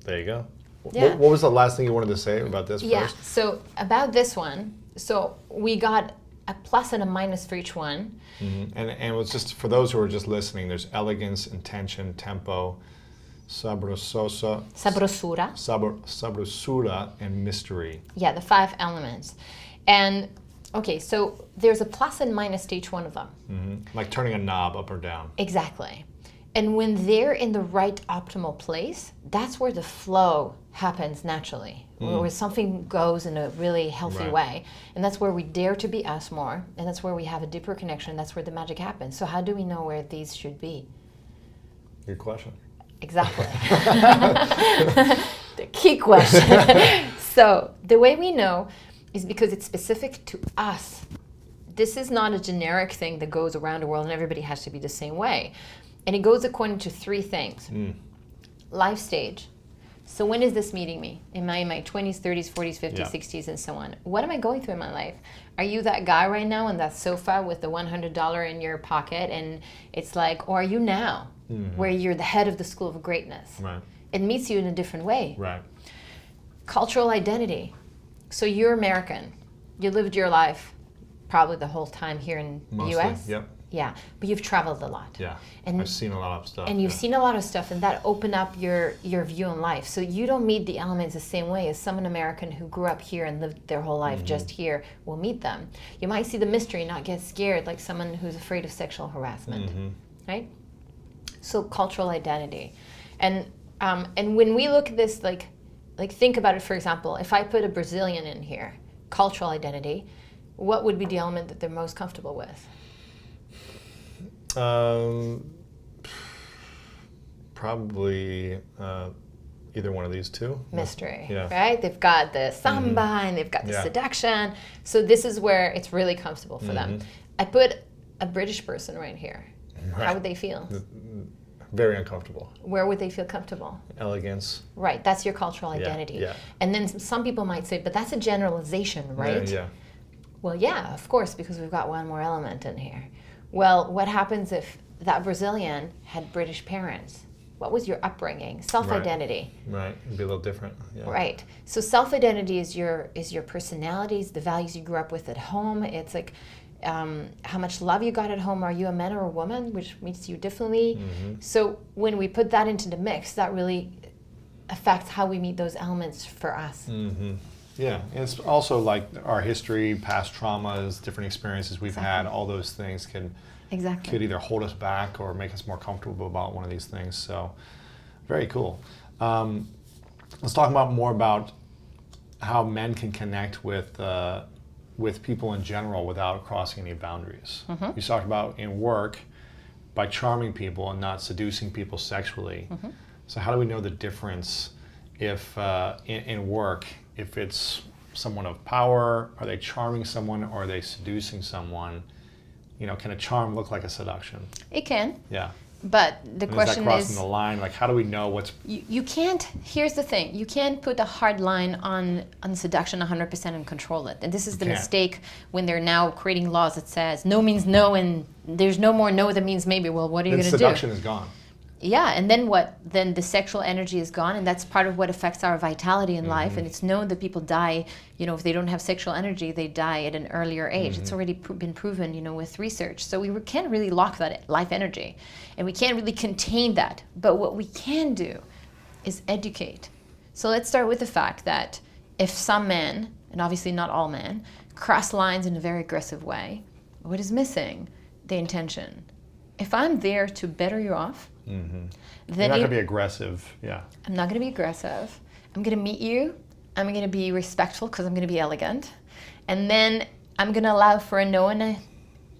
There you go. Yeah. What was the last thing you wanted to say about this first? So about this one, so we got a plus and a minus for each one. And it was just, for those who are just listening, there's elegance, intention, tempo, Sabrosura, and mystery. Yeah, the 5 elements. And, okay, so there's a plus and minus to each one of them. Like turning a knob up or down. Exactly. And when they're in the right optimal place, that's where the flow happens naturally, where something goes in a really healthy way. And that's where we dare to be us more, and that's where we have a deeper connection. That's where the magic happens. So how do we know where these should be? Good question. Exactly. The key question. So the way we know is because it's specific to us. This is not a generic thing that goes around the world and everybody has to be the same way. And it goes according to 3 things. Life stage. So when is this meeting me? Am I in my 20s, 30s, 40s, 50s, 60s, and so on? What am I going through in my life? Are you that guy right now on that sofa with the $100 in your pocket? And it's like, or are you now, where you're the head of the school of greatness? Right. It meets you in a different way. Right. Cultural identity. So you're American. You lived your life probably the whole time here in the US. Yep. Yeah, but you've traveled a lot. Yeah, and I've seen a lot of stuff. And you've seen a lot of stuff, and that opened up your view on life. So you don't meet the elements the same way as some American who grew up here and lived their whole life just here will meet them. You might see the mystery, not get scared like someone who's afraid of sexual harassment, right? So cultural identity. And when we look at this, like think about it, for example, if I put a Brazilian in here, cultural identity, what would be the element that they're most comfortable with? Probably either one of these 2. Mystery, right? They've got the samba and they've got the seduction. So this is where it's really comfortable for them. I put a British person right here. How would they feel? Very uncomfortable. Where would they feel comfortable? Elegance. Right, that's your cultural identity. Yeah. And then some people might say, but that's a generalization, right? Yeah. Well, yeah, of course, because we've got one more element in here. Well, what happens if that Brazilian had British parents? What was your upbringing? Self-identity. Right. It'd be a little different. Yeah. Right. So self-identity is your personalities, the values you grew up with at home. It's like how much love you got at home. Are you a man or a woman, which meets you differently? So when we put that into the mix, that really affects how we meet those elements for us. Yeah, and it's also like our history, past traumas, different experiences we've had, all those things could either hold us back or make us more comfortable about one of these things. So, very cool. Let's talk more about how men can connect with with people in general without crossing any boundaries. Mm-hmm. You talked about in work, by charming people and not seducing people sexually. Mm-hmm. So how do we know the difference if in work, if it's someone of power, are they charming someone or are they seducing someone? You know, can a charm look like a seduction? It can. Yeah. But the question is that crossing the line? Like, how do we know what's... You can't, here's the thing, you can't put a hard line on seduction 100% and control it. And this is the mistake when they're now creating laws that says no means no and there's no more no that means maybe. Well, what are you going to do? Seduction is gone. Yeah, and then what? Then the sexual energy is gone, and that's part of what affects our vitality in life. And it's known that people die, you know, if they don't have sexual energy, they die at an earlier age. It's already been proven, you know, with research. So we can't really lock that life energy, and we can't really contain that. But what we can do is educate. So let's start with the fact that if some men, and obviously not all men, cross lines in a very aggressive way, what is missing? The intention. If I'm there to better you off, then you're not going to be aggressive. Yeah. I'm not going to be aggressive. I'm going to meet you. I'm going to be respectful because I'm going to be elegant. And then I'm going to allow for a no and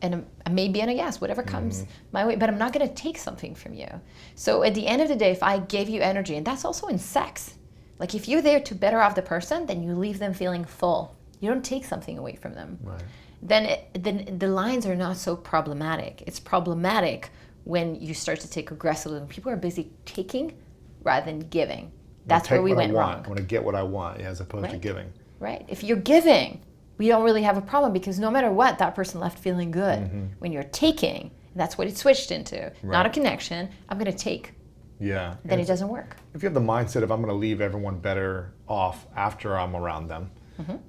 a maybe and a yes, whatever comes my way. But I'm not going to take something from you. So at the end of the day, if I gave you energy, and that's also in sex, like if you're there to better off the person, then you leave them feeling full. You don't take something away from them. Right. Then the lines are not so problematic. It's problematic when you start to take aggressively, when people are busy taking rather than giving. That's where we went wrong. I want to get what I want as opposed to giving. Right. If you're giving, we don't really have a problem because no matter what, that person left feeling good. When you're taking, that's what it switched into. Not a connection. I'm going to take. Yeah. Then it doesn't work. If you have the mindset of I'm going to leave everyone better off after I'm around them,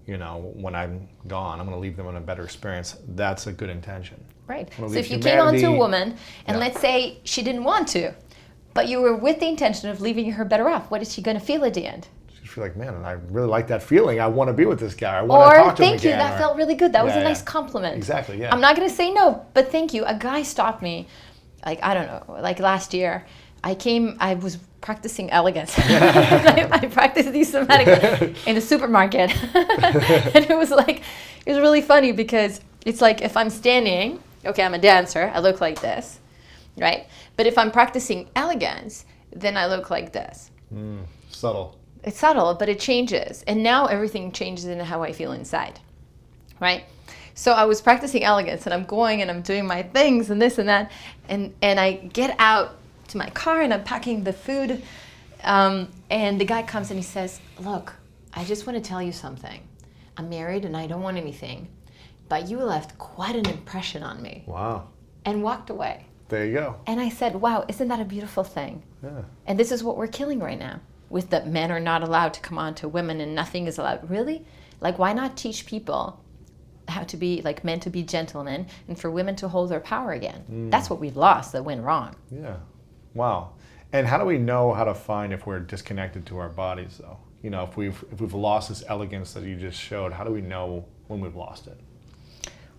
you know, when I'm gone, I'm going to leave them in a better experience. That's a good intention. Right. So if you came on to a woman, and let's say she didn't want to, but you were with the intention of leaving her better off, what is she going to feel at the end? She'd feel like, man, I really like that feeling. I want to be with this guy. I want to talk to him again. Or, thank you, that felt really good. That was a nice compliment. Exactly, yeah. I'm not going to say no, but thank you. A guy stopped me, like, I don't know, like last year. I was practicing elegance. I practiced these somatic in a supermarket. And it was really funny because it's like if I'm standing, okay, I'm a dancer, I look like this, right? But if I'm practicing elegance, then I look like this. Subtle. It's subtle, but it changes. And now everything changes in how I feel inside, right? So I was practicing elegance and I'm going and I'm doing my things and this and that. And I get out to my car and I'm packing the food. And the guy comes and he says, look, I just want to tell you something. I'm married and I don't want anything. But you left quite an impression on me. Wow. And walked away. There you go. And I said, wow, isn't that a beautiful thing? Yeah. And this is what we're killing right now. With that men are not allowed to come on to women and nothing is allowed. Really? Like, why not teach people how to be, like, men to be gentlemen and for women to hold their power again? That's what we've lost, that went wrong. Yeah. Wow. And how do we know how to find if we're disconnected to our bodies, though? You know, if we've lost this elegance that you just showed, how do we know when we've lost it?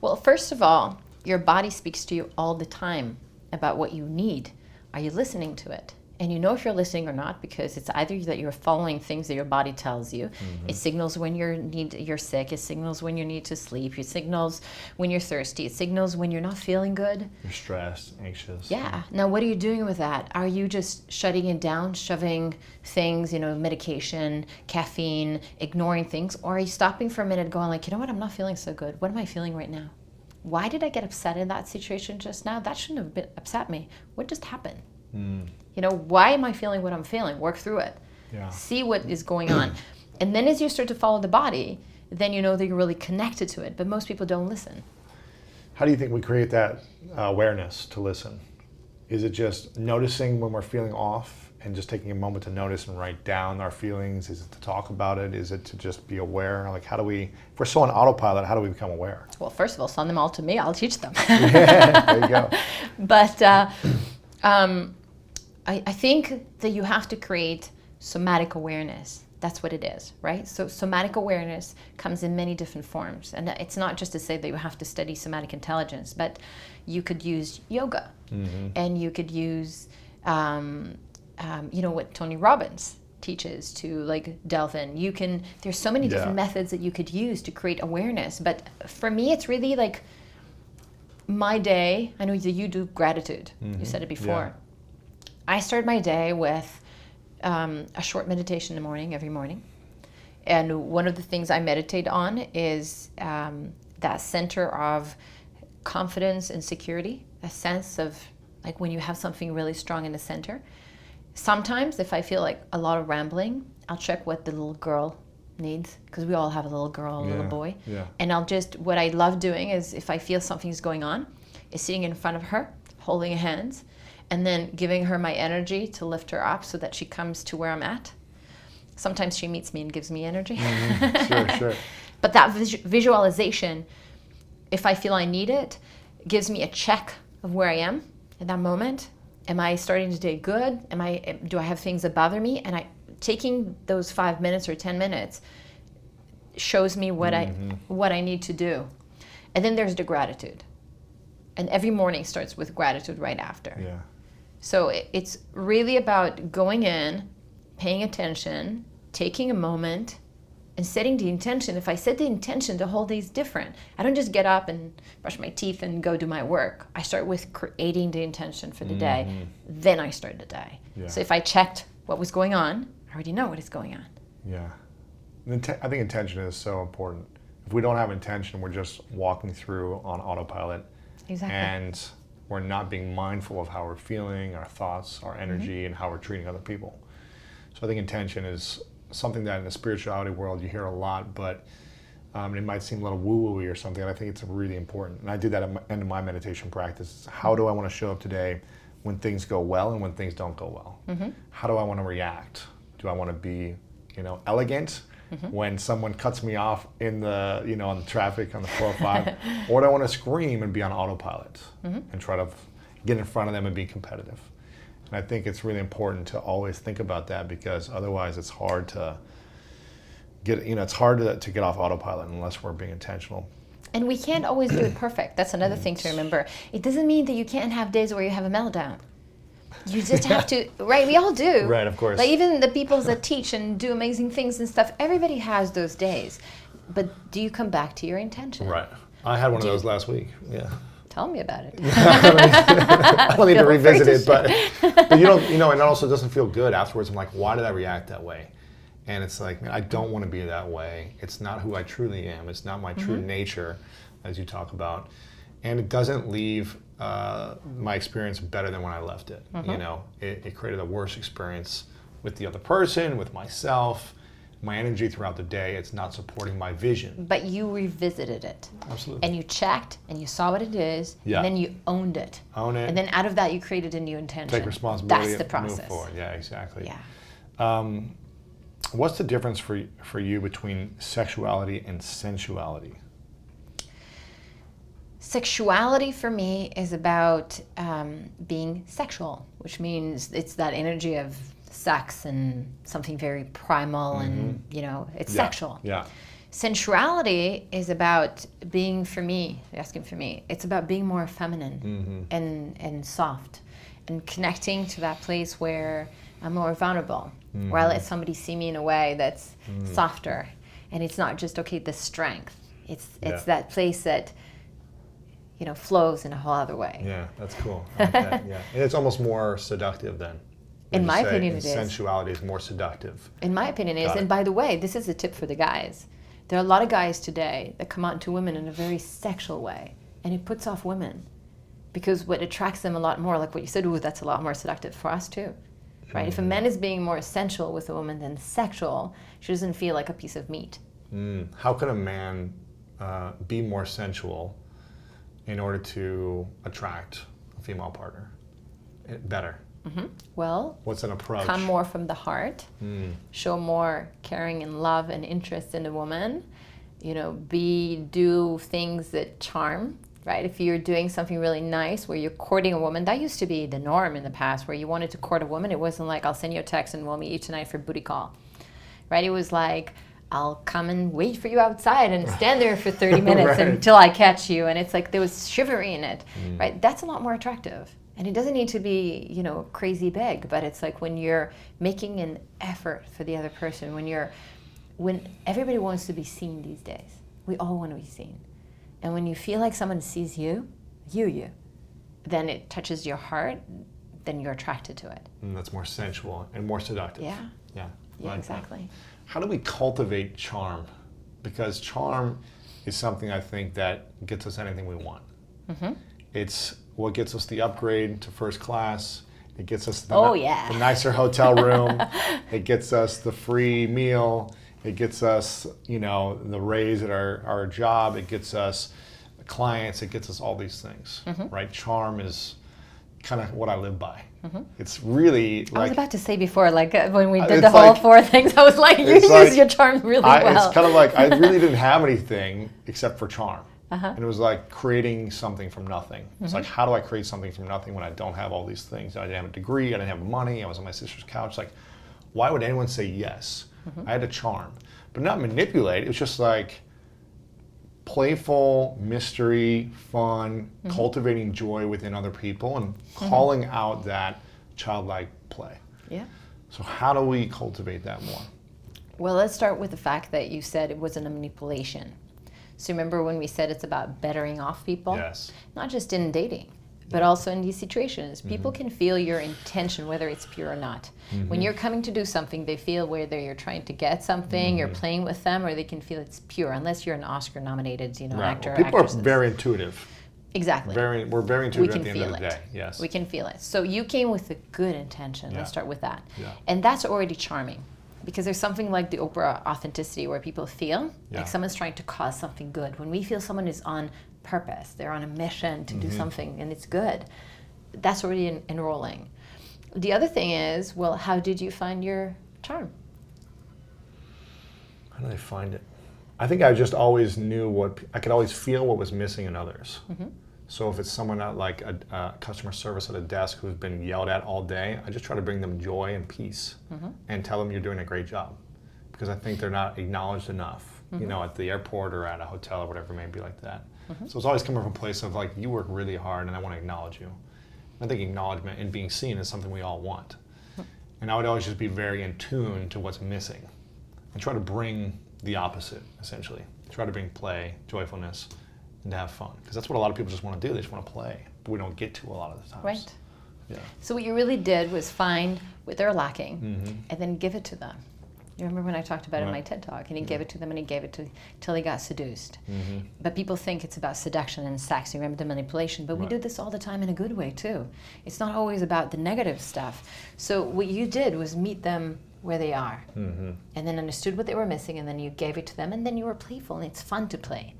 Well, first of all, your body speaks to you all the time about what you need. Are you listening to it? And you know if you're listening or not because it's either that you're following things that your body tells you. It signals when you're sick. It signals when you need to sleep. It signals when you're thirsty. It signals when you're not feeling good. You're stressed, anxious. Yeah. Now, what are you doing with that? Are you just shutting it down, shoving things, medication, caffeine, ignoring things? Or are you stopping for a minute going like, you know what, I'm not feeling so good. What am I feeling right now? Why did I get upset in that situation just now? That shouldn't have upset me. What just happened? Why am I feeling what I'm feeling? Work through it. Yeah. See what is going on. And then as you start to follow the body, then you know that you're really connected to it. But most people don't listen. How do you think we create that awareness to listen? Is it just noticing when we're feeling off and just taking a moment to notice and write down our feelings? Is it to talk about it? Is it to just be aware? Like, how do we, if we're so on autopilot, how do we become aware? Well, first of all, send them all to me. I'll teach them. Yeah, there you go. But I think that you have to create somatic awareness. That's what it is, right? So somatic awareness comes in many different forms. And it's not just to say that you have to study somatic intelligence, but you could use yoga. And you could use, what Tony Robbins teaches to like delve in. There's so many different methods that you could use to create awareness. But for me, it's really like my day. I know that you do gratitude. You said it before. I start my day with a short meditation in the morning, every morning. And one of the things I meditate on is that center of confidence and security, a sense of like when you have something really strong in the center. Sometimes if I feel like a lot of rambling, I'll check what the little girl needs, because we all have a little girl, a little boy. And what I love doing is, if I feel something's going on, is sitting in front of her, holding her hands, and then giving her my energy to lift her up so that she comes to where I'm at. Sometimes she meets me and gives me energy. Sure. But that visualization, if I feel I need it, gives me a check of where I am in that moment. Am I starting the day good? Do I have things that bother me? And taking those 5 minutes or 10 minutes shows me what I need to do. And then there's the gratitude. And every morning starts with gratitude right after. So it's really about going in, paying attention, taking a moment, and setting the intention. If I set the intention, the whole day is different. I don't just get up and brush my teeth and go do my work. I start with creating the intention for the day. Then I start the day. So if I checked what was going on, I already know what is going on. I think intention is so important. If we don't have intention, we're just walking through on autopilot. Exactly. And we're not being mindful of how we're feeling, our thoughts, our energy, and how we're treating other people. So I think intention is something that in the spirituality world you hear a lot, but it might seem a little woo-woo-y or something, and I think it's really important. And I do that at the end of my meditation practice. How do I want to show up today when things go well and when things don't go well? How do I want to react? Do I want to be, elegant when someone cuts me off in the, on the traffic on the 405? Or do I want to scream and be on autopilot and try to get in front of them and be competitive? And I think it's really important to always think about that, because otherwise it's hard to get, it's hard to get off autopilot unless we're being intentional. And we can't always do it perfect. That's another thing to remember. It doesn't mean that you can't have days where you have a meltdown. You just have to, right? We all do. Right, of course. Like even the people that teach and do amazing things and stuff, everybody has those days. But do you come back to your intention? Right. I had one of those last week. Yeah. Tell me about it. I don't need to revisit it, but you don't, and it also doesn't feel good afterwards. I'm like, why did I react that way? And it's like, man, I don't want to be that way. It's not who I truly am. It's not my true nature, as you talk about. And it doesn't leave my experience better than when I left it. It created a worse experience with the other person, with myself. My energy throughout the day, it's not supporting my vision. But you revisited it. Absolutely. And you checked, and you saw what it is, and then you owned it. Own it. And then out of that, you created a new intention. Take responsibility. That's the process. Move forward. Yeah, exactly. Yeah. What's the difference for you between sexuality and sensuality? Sexuality for me is about being sexual, which means it's that energy of sex and something very primal and, it's sexual. Yeah. Sensuality is about being, for me, asking for me, it's about being more feminine and soft and connecting to that place where I'm more vulnerable, where I let somebody see me in a way that's softer. And it's not just, the strength. It's that place that, flows in a whole other way. Yeah, that's cool. I like that, yeah. And it's almost more seductive then. In my opinion, it is. Sensuality is more seductive. In my opinion, it is. And by the way, this is a tip for the guys. There are a lot of guys today that come out to women in a very sexual way, and it puts off women. Because what attracts them a lot more, like what you said, that's a lot more seductive for us too. Right? If a man is being more sensual with a woman than sexual, she doesn't feel like a piece of meat. How can a man be more sensual in order to attract a female partner better? Well, what's an approach? Come more from the heart, show more caring and love and interest in the woman, do things that charm, right? If you're doing something really nice where you're courting a woman, that used to be the norm in the past, where you wanted to court a woman. It wasn't like, I'll send you a text and we'll meet you tonight for booty call, right? It was like, I'll come and wait for you outside and stand there for 30 minutes until I catch you. And it's like there was chivalry in it, right? That's a lot more attractive. And it doesn't need to be, you know, crazy big, but it's like when you're making an effort for the other person, when everybody wants to be seen these days. We all want to be seen. And when you feel like someone sees you, then it touches your heart, then you're attracted to it. And that's more sensual and more seductive. Yeah. Yeah. Yeah, exactly. How do we cultivate charm? Because charm is something I think that gets us anything we want. Mm-hmm. It's what gets us the upgrade to first class. It gets us the nicer hotel room. It gets us the free meal. It gets us, you know, the raise at our job. It gets us clients. It gets us all these things, right? Charm is kind of what I live by. It's really like... I was about to say before, like when we did the whole four things, I was like, you use your charm really well. It's kind of like I really didn't have anything except for charm. And it was like creating something from nothing. It's like, how do I create something from nothing when I don't have all these things? I didn't have a degree, I didn't have money, I was on my sister's couch. Like, why would anyone say yes? I had a charm, but not manipulate. It was just like playful, mystery, fun, cultivating joy within other people and calling out that childlike play. Yeah. So how do we cultivate that more? Well, let's start with the fact that you said it wasn't a manipulation. So remember when we said it's about bettering off people? Yes. Not just in dating, but also in these situations. People can feel your intention, whether it's pure or not. When you're coming to do something, they feel whether you're trying to get something, you're playing with them, or they can feel it's pure, unless you're an Oscar-nominated, you know, actor. Well, people are very intuitive. Exactly. We're very intuitive at the end of the day. Yes. We can feel it. So you came with a good intention. Let's start with that. Yeah. And that's already charming. Because there's something like the Oprah authenticity where people feel like someone's trying to cause something good. When we feel someone is on purpose, they're on a mission to do something and it's good, that's already enrolling. The other thing is, well, how did you find your charm? How did I find it? I think I just always knew I could always feel what was missing in others. So if it's someone at like a customer service at a desk who's been yelled at all day, I just try to bring them joy and peace and tell them you're doing a great job. Because I think they're not acknowledged enough, you know, at the airport or at a hotel or whatever it may be like that. So it's always coming from a place of like, you work really hard and I want to acknowledge you. I think acknowledgement and being seen is something we all want. And I would always just be very in tune to what's missing and try to bring the opposite, essentially. Try to bring play, joyfulness, and to have fun. Because that's what a lot of people just want to do. They just want to play. But we don't get to a lot of the times. Right. Yeah. So what you really did was find what they're lacking and then give it to them. You remember when I talked about it in my TED Talk, and he gave it to them and he gave it till he got seduced. But people think it's about seduction and sex. You remember the manipulation, but we do this all the time in a good way too. It's not always about the negative stuff. So what you did was meet them where they are, and then understood what they were missing, and then you gave it to them, and then you were playful, and it's fun to play.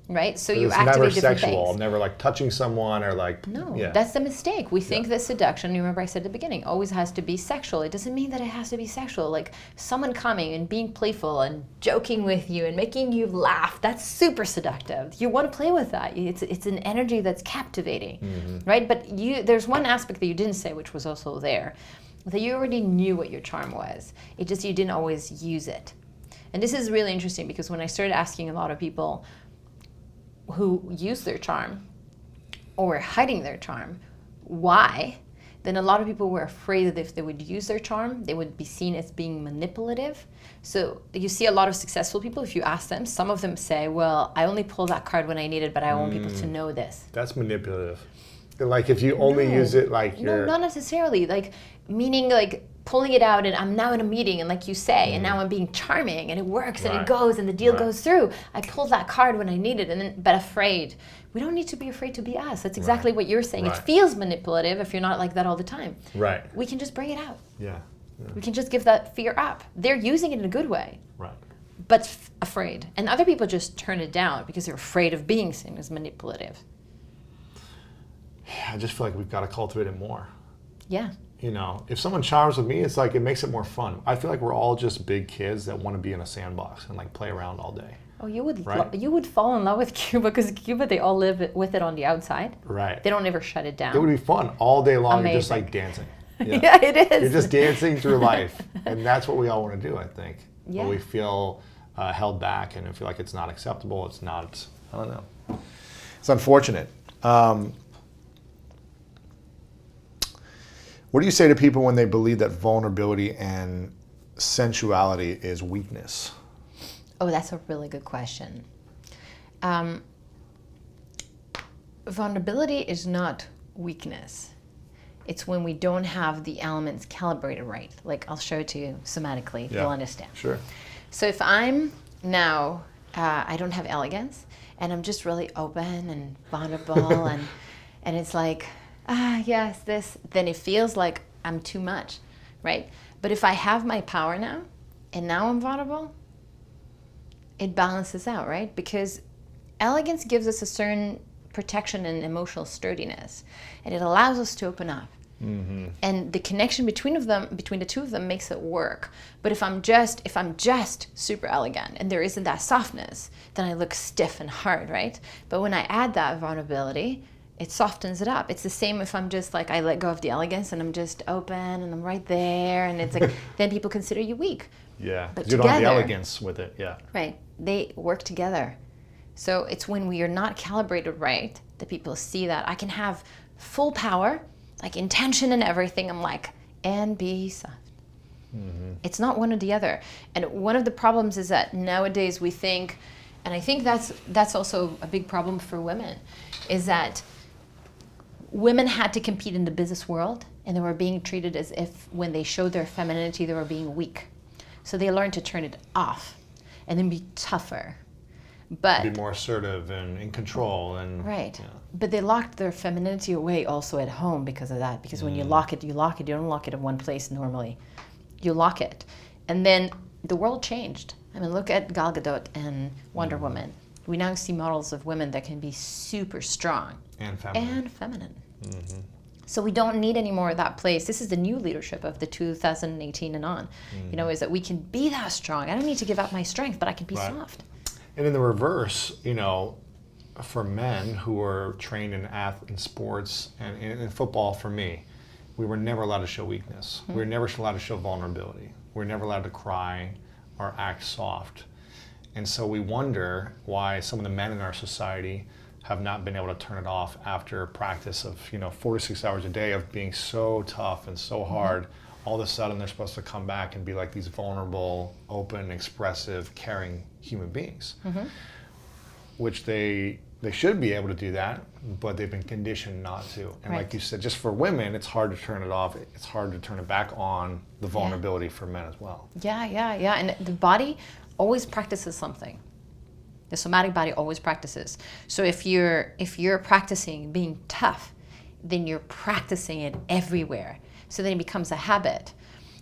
Right? So you activate different things. Never sexual, never like touching someone or like... No, that's the mistake. We think that seduction, you remember I said at the beginning, always has to be sexual. It doesn't mean that it has to be sexual. Like someone coming and being playful and joking with you and making you laugh, that's super seductive. You want to play with that. It's an energy that's captivating, right? But there's one aspect that you didn't say, which was also there, that you already knew what your charm was. It just you didn't always use it. And this is really interesting because when I started asking a lot of people who use their charm or were hiding their charm, why? Then a lot of people were afraid that if they would use their charm, they would be seen as being manipulative. So you see a lot of successful people, if you ask them, some of them say, well, I only pull that card when I need it, but I want people to know this. That's manipulative. Like if you only use it like you're... No, not necessarily. Like meaning like pulling it out and I'm now in a meeting and like you say, and now I'm being charming and it works and it goes and the deal goes through. I pulled that card when I need it, but afraid. We don't need to be afraid to be us. That's exactly what you're saying. It feels manipulative if you're not like that all the time. Right. We can just bring it out. Yeah. We can just give that fear up. They're using it in a good way. Right. But afraid. And other people just turn it down because they're afraid of being seen as manipulative. I just feel like we've got to cultivate it more. Yeah. You know, if someone charms with me, it's like it makes it more fun. I feel like we're all just big kids that want to be in a sandbox and like play around all day. Oh, you would fall in love with Cuba because Cuba, they all live with it on the outside. Right. They don't ever shut it down. It would be fun all day long. Amazing. You're just like dancing. Yeah, it is. You're just dancing through life. And that's what we all want to do, I think. Yeah. But we feel held back and feel like it's not acceptable. It's not, I don't know. It's unfortunate. What do you say to people when they believe that vulnerability and sensuality is weakness? Oh, that's a really good question. Vulnerability is not weakness. It's when we don't have the elements calibrated right. Like, I'll show it to you somatically, you'll understand. Sure. So if I'm now, I don't have elegance, and I'm just really open and vulnerable, and it's like, yes, this, then it feels like I'm too much, right? But if I have my power now, and now I'm vulnerable, it balances out, right? Because elegance gives us a certain protection and emotional sturdiness, and it allows us to open up. Mm-hmm. And the connection between the two of them makes it work. But if I'm just super elegant and there isn't that softness, then I look stiff and hard, right? But when I add that vulnerability, it softens it up. It's the same if I'm just like, I let go of the elegance and I'm just open and I'm right there, and it's like, then people consider you weak. Yeah, but you don't have the elegance with it, yeah. Right, they work together. So it's when we are not calibrated right that people see that. I can have full power, like intention and everything. I'm like, and be soft. Mm-hmm. It's not one or the other. And one of the problems is that nowadays we think, and I think that's also a big problem for women, is that women had to compete in the business world, and they were being treated as if when they showed their femininity, they were being weak. So they learned to turn it off and then be tougher. But be more assertive and in control. And right. Yeah. But they locked their femininity away also at home because of that. Because when you lock it. You don't lock it in one place normally. You lock it. And then the world changed. I mean, look at Gal Gadot and Wonder Woman. We now see models of women that can be super strong. And feminine. Mm-hmm. So we don't need any more of that place. This is the new leadership of the 2018 and on. You know, is that we can be that strong. I don't need to give up my strength, but I can be soft. And in the reverse, you know, for men who are trained in sports and in football, for me, we were never allowed to show weakness. We were never allowed to show vulnerability. We were never allowed to cry or act soft. And so we wonder why some of the men in our society have not been able to turn it off after practice of, 4 to 6 hours a day of being so tough and so hard. All of a sudden they're supposed to come back and be like these vulnerable, open, expressive, caring human beings, which they should be able to do that, but they've been conditioned not to. And like you said, just for women, it's hard to turn it off. It's hard to turn it back on, the vulnerability for men as well. Yeah. And the body always practices something. The somatic body always practices. So if you're practicing being tough, then you're practicing it everywhere. So then it becomes a habit,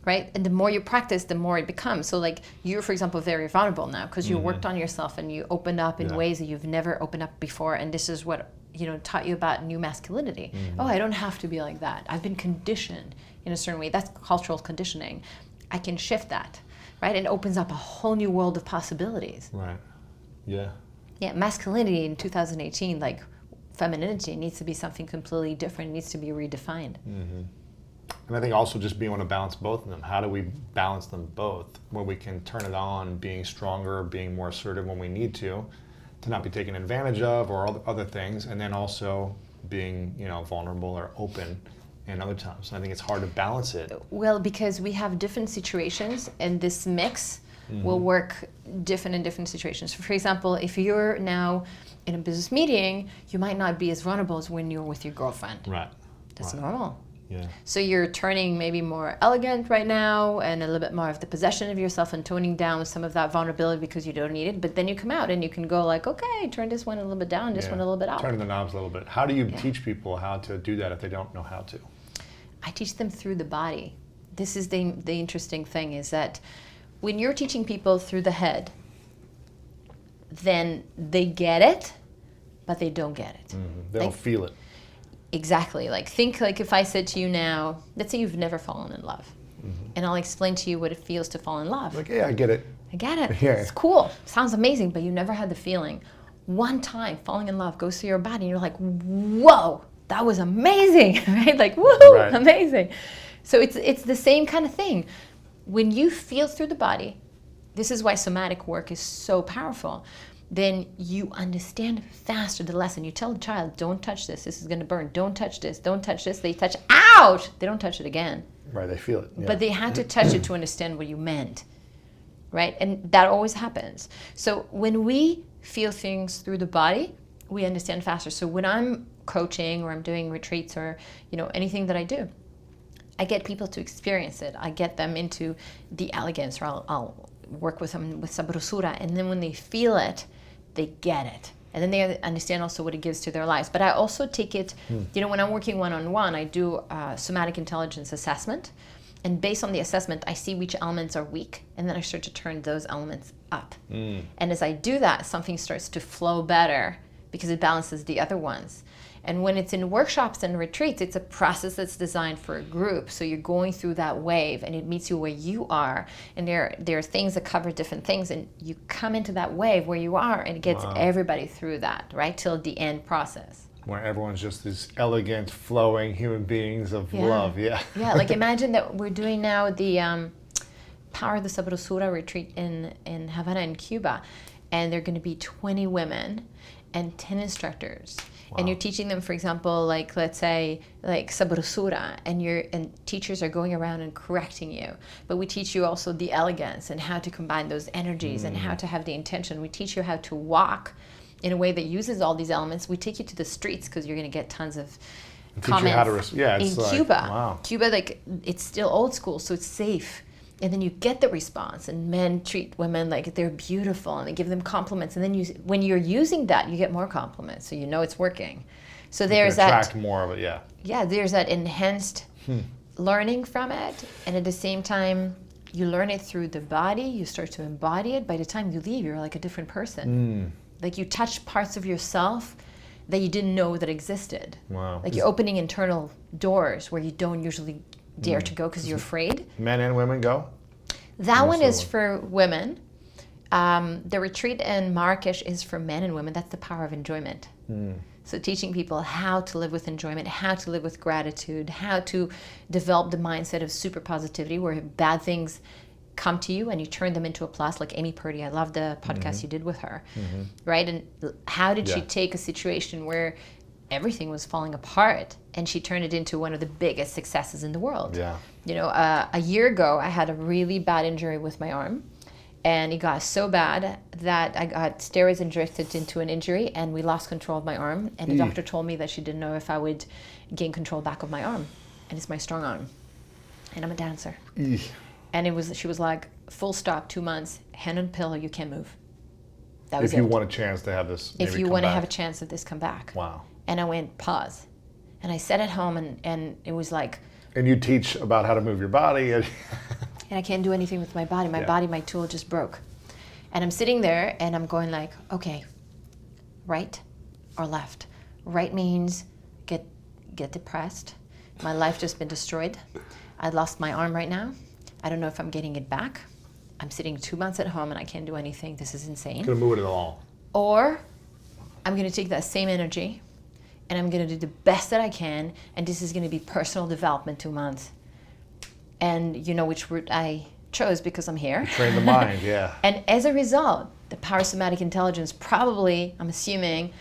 right? And the more you practice, the more it becomes. So like you're, for example, very vulnerable now because you worked on yourself and you opened up in ways that you've never opened up before. And this is what, taught you about new masculinity. Oh, I don't have to be like that. I've been conditioned in a certain way. That's cultural conditioning. I can shift that, right? And it opens up a whole new world of possibilities. Right. Yeah. Yeah, masculinity in 2018, like femininity, needs to be something completely different. It needs to be redefined. Mm-hmm. And I think also just being able to balance both of them. How do we balance them both? Where we can turn it on, being stronger, being more assertive when we need to not be taken advantage of or other things, and then also being, vulnerable or open in other times. I think it's hard to balance it. Well, because we have different situations, and this mix will work different in different situations. For example, if you're now in a business meeting, you might not be as vulnerable as when you're with your girlfriend. Right. That's normal. Yeah. So you're turning maybe more elegant right now and a little bit more of the possession of yourself and toning down some of that vulnerability because you don't need it. But then you come out and you can go like, okay, turn this one a little bit down, this one a little bit up. Turn the knobs a little bit. How do you teach people how to do that if they don't know how to? I teach them through the body. This is the interesting thing is that when you're teaching people through the head, then they get it, but they don't get it. They don't feel it. Exactly. Think if I said to you now, let's say you've never fallen in love, and I'll explain to you what it feels to fall in love. Like, yeah, I get it. I get it. Yeah. It's cool. Sounds amazing, but you never had the feeling. One time, falling in love goes through your body, and you're like, whoa, that was amazing, right? Like, woohoo, amazing. So it's the same kind of thing. When you feel through the body, this is why somatic work is so powerful. then you understand faster the lesson. You tell the child, don't touch this. This is going to burn. Don't touch this. Don't touch this. They touch, ouch! They don't touch it again. Right, they feel it. Yeah. But they had to touch it to understand what you meant, right? And that always happens. So when we feel things through the body, we understand faster. So when I'm coaching or I'm doing retreats or, anything that I do, I get people to experience it. I get them into the elegance, or I'll work with them with Sabrosura. And then when they feel it, they get it. And then they understand also what it gives to their lives. But I also take it, when I'm working one-on-one, I do a Somatic Intelligence assessment. And based on the assessment, I see which elements are weak. And then I start to turn those elements up. And as I do that, something starts to flow better because it balances the other ones. And when it's in workshops and retreats, it's a process that's designed for a group. So you're going through that wave and it meets you where you are. And there are things that cover different things. And you come into that wave where you are and it gets everybody through that, right? Till the end process. Where everyone's just these elegant, flowing human beings of love. Yeah. Yeah, like imagine that we're doing now the Power of the Sabrosura retreat in Havana in Cuba. And there are going to be 20 women and 10 instructors. Wow. And you're teaching them, for example, like let's say like Sabrosura, and teachers are going around and correcting you. But we teach you also the elegance and how to combine those energies and how to have the intention. We teach you how to walk in a way that uses all these elements. We take you to the streets because you're going to get tons of comments in Cuba. Wow. Cuba, like it's still old school, so it's safe. And then you get the response, and men treat women like they're beautiful, and they give them compliments. And then when you're using that, you get more compliments, so you know it's working. So there's that. Attract more of it, yeah. Yeah, there's that enhanced learning from it, and at the same time, you learn it through the body. You start to embody it. By the time you leave, you're like a different person. Like you touch parts of yourself that you didn't know that existed. Wow. Like you're opening internal doors where you don't usually dare to go because you're afraid. Men and women go? That one is for women. The retreat in Marrakesh is for men and women. That's the power of enjoyment. So teaching people how to live with enjoyment, how to live with gratitude, how to develop the mindset of super positivity where bad things come to you and you turn them into a plus, like Amy Purdy. I love the podcast you did with her, right? And how did she take a situation where everything was falling apart and she turned it into one of the biggest successes in the world? Yeah. A year ago, I had a really bad injury with my arm, and it got so bad that I got steroids injected into an injury, and we lost control of my arm. And the doctor told me that she didn't know if I would gain control back of my arm, and it's my strong arm, and I'm a dancer. And she was like, full stop, 2 months, hand on pillow, you can't move. That was it. If you want a chance to have this, if you want to have a chance of this come back. Wow. And I went, pause. And I sat at home and it was like... And you teach about how to move your body. And I can't do anything with my body. My tool just broke. And I'm sitting there and I'm going like, okay, right or left? Right means get depressed. My life just been destroyed. I lost my arm right now. I don't know if I'm getting it back. I'm sitting 2 months at home and I can't do anything. This is insane. Couldn't move it at all. Or I'm going to take that same energy and I'm going to do the best that I can, and this is going to be personal development 2 months. And you know which route I chose because I'm here. Train the mind, yeah. And as a result, the Power of Somatic Intelligence probably, I'm assuming,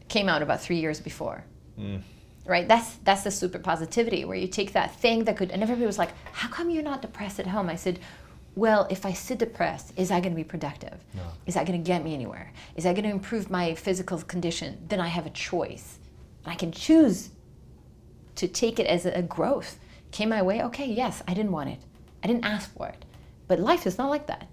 came out about 3 years before. Right? That's the super positivity where you take that thing that could, and everybody was like, how come you're not depressed at home? I said, well, if I sit depressed, is that going to be productive? No. Is that going to get me anywhere? Is that going to improve my physical condition? Then I have a choice. I can choose to take it as a growth. Came my way, okay, yes, I didn't want it. I didn't ask for it. But life is not like that.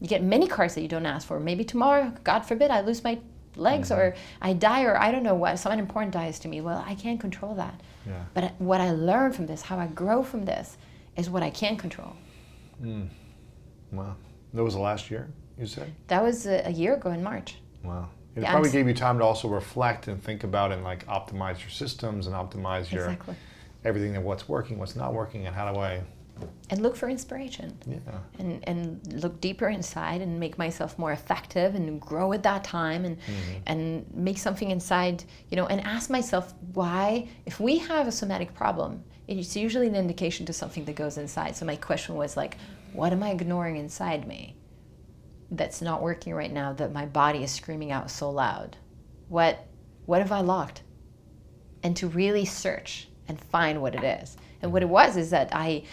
You get many cars that you don't ask for. Maybe tomorrow, God forbid, I lose my legs or I die or I don't know what, someone important dies to me. Well, I can't control that. Yeah. But what I learn from this, how I grow from this, is what I can control. Wow. That was the last year, you said? That was a year ago in March. Wow. It probably gave you time to also reflect and think about and like optimize your systems and optimize your everything of what's working, what's not working, and how do I... And look for inspiration. Yeah. And look deeper inside and make myself more effective and grow at that time and make something inside, and ask myself why, if we have a somatic problem, it's usually an indication to something that goes inside. So my question was like, what am I ignoring inside me? that's not working right now that my body is screaming out so loud? What have I locked? And to really search and find what it is. And what it was is that I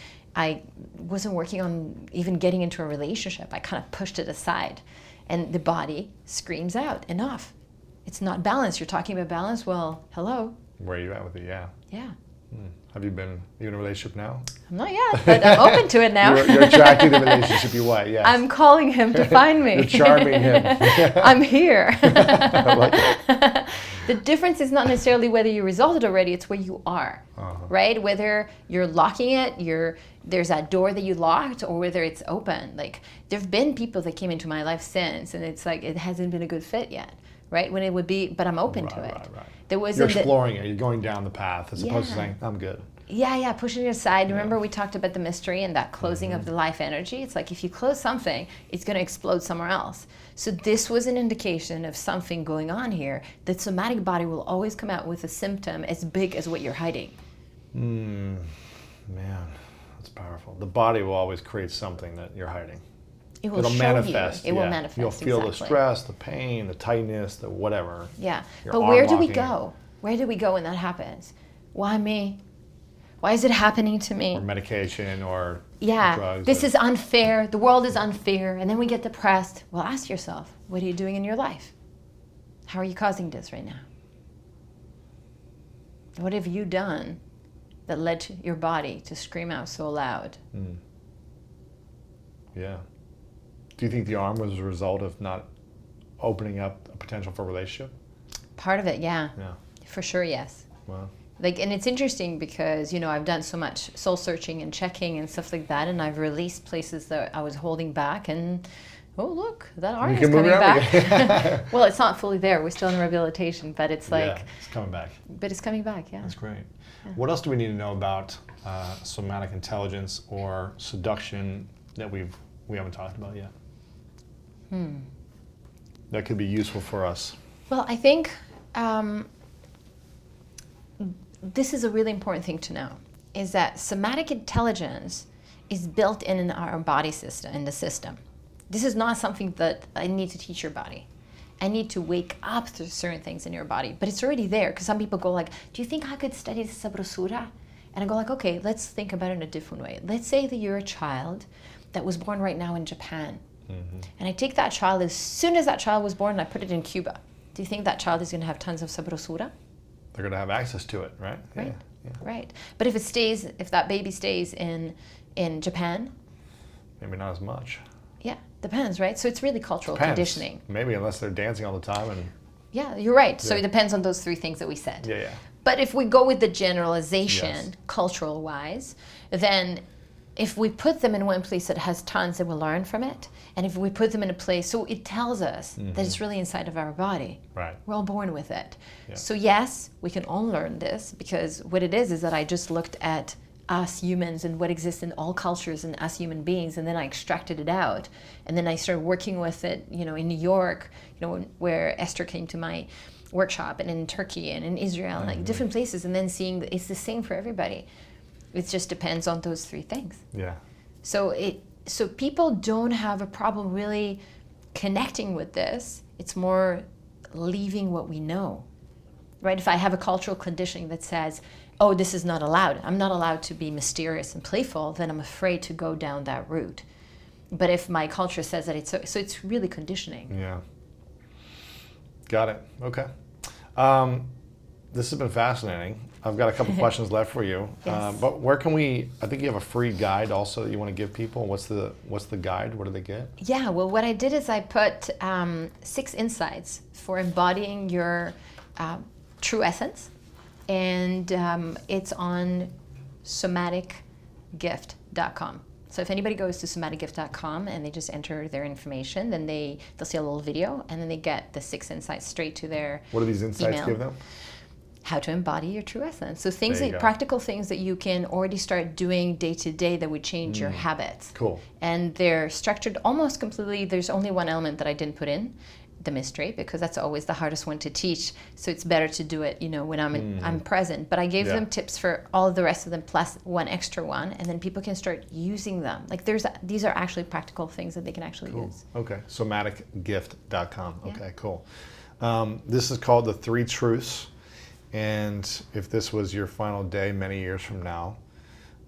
wasn't working on even getting into a relationship. I kind of pushed it aside. And the body screams out, enough. It's not balance. You're talking about balance? Well, hello. Where are you at with it? Yeah. Yeah. Have you been in a relationship now? I'm not yet, but I'm open to it now. You're attracting the relationship you want, yes. I'm calling him to find me. You're charming him. I'm here. I like it. The difference is not necessarily whether you resolved it already, it's where you are, right? Whether you're locking it, there's that door that you locked, or whether it's open. Like, there've been people that came into my life since, and it's like, it hasn't been a good fit yet, right? When it would be, but I'm open to it. Right. There wasn't you're exploring it, you're going down the path, as opposed to saying, I'm good. Yeah, pushing it aside. Remember we talked about the mystery and that closing of the life energy? It's like if you close something, it's going to explode somewhere else. So this was an indication of something going on here. The somatic body will always come out with a symptom as big as what you're hiding. Man, that's powerful. The body will always create something that you're hiding. It'll manifest. It will manifest. You'll feel the stress, the pain, the tightness, the whatever. Yeah, but where do we go? Where do we go when that happens? Why me? Why is it happening to me? Or medication or drugs. This is unfair. The world is unfair. And then we get depressed. Well, ask yourself, what are you doing in your life? How are you causing this right now? What have you done that led to your body to scream out so loud? Yeah. Do you think the arm was a result of not opening up a potential for a relationship? Part of it, yeah. For sure, yes. Wow. Like, and it's interesting because, I've done so much soul searching and checking and stuff like that, and I've released places that I was holding back, and oh, look, that arm is coming back. Well, it's not fully there. We're still in rehabilitation, but it's like... Yeah, it's coming back. But it's coming back, yeah. That's great. Yeah. What else do we need to know about somatic intelligence or seduction that we haven't talked about yet? That could be useful for us. Well, I think this is a really important thing to know, is that somatic intelligence is built in our body system, in the system. This is not something that I need to teach your body. I need to wake up to certain things in your body, but it's already there, because some people go like, do you think I could study Sabrosura? And I go like, okay, let's think about it in a different way. Let's say that you're a child that was born right now in Japan. And I take that child, as soon as that child was born, and I put it in Cuba. Do you think that child is going to have tons of Sabrosura? They're going to have access to it, right? Right. Yeah. Right. But if that baby stays in Japan, maybe not as much. Yeah, depends, right? So it's really cultural conditioning. Maybe, unless they're dancing all the time and. Yeah, you're right. So it depends on those three things that we said. Yeah. But if we go with the generalization, cultural wise, then if we put them in one place that has tons, they will learn from it. And if we put them in a place, so it tells us that it's really inside of our body. Right. We're all born with it. Yeah. So yes, we can unlearn this, because what it is that I just looked at us humans and what exists in all cultures and us human beings, and then I extracted it out. And then I started working with it, in New York, where Esther came to my workshop, and in Turkey and in Israel, and like different places, and then seeing that it's the same for everybody. It just depends on those three things. Yeah. So people don't have a problem really connecting with this. It's more leaving what we know, right? If I have a cultural conditioning that says, oh, this is not allowed, I'm not allowed to be mysterious and playful, then I'm afraid to go down that route. But if my culture says that so it's really conditioning. Yeah. Got it. Okay. This has been fascinating. I've got a couple questions left for you. Yes. But where can I think you have a free guide also that you want to give people. What's the guide? What do they get? Yeah, well, what I did is I put 6 insights for embodying your true essence. And it's on somaticgift.com. So if anybody goes to somaticgift.com and they just enter their information, then they'll see a little video, and then they get the 6 insights straight to their What do these insights email. give them? How to embody your true essence. So practical things that you can already start doing day to day that would change your habits. Cool. And they're structured almost completely. There's only one element that I didn't put in. the mystery, because that's always the hardest one to teach. So it's better to do it, when I'm present. But I gave them tips for all of the rest of them plus one extra one, and then people can start using them. Like these are actually practical things that they can actually use. Okay, somaticgift.com. Okay, cool. This is called The 3 Truths. And if this was your final day many years from now,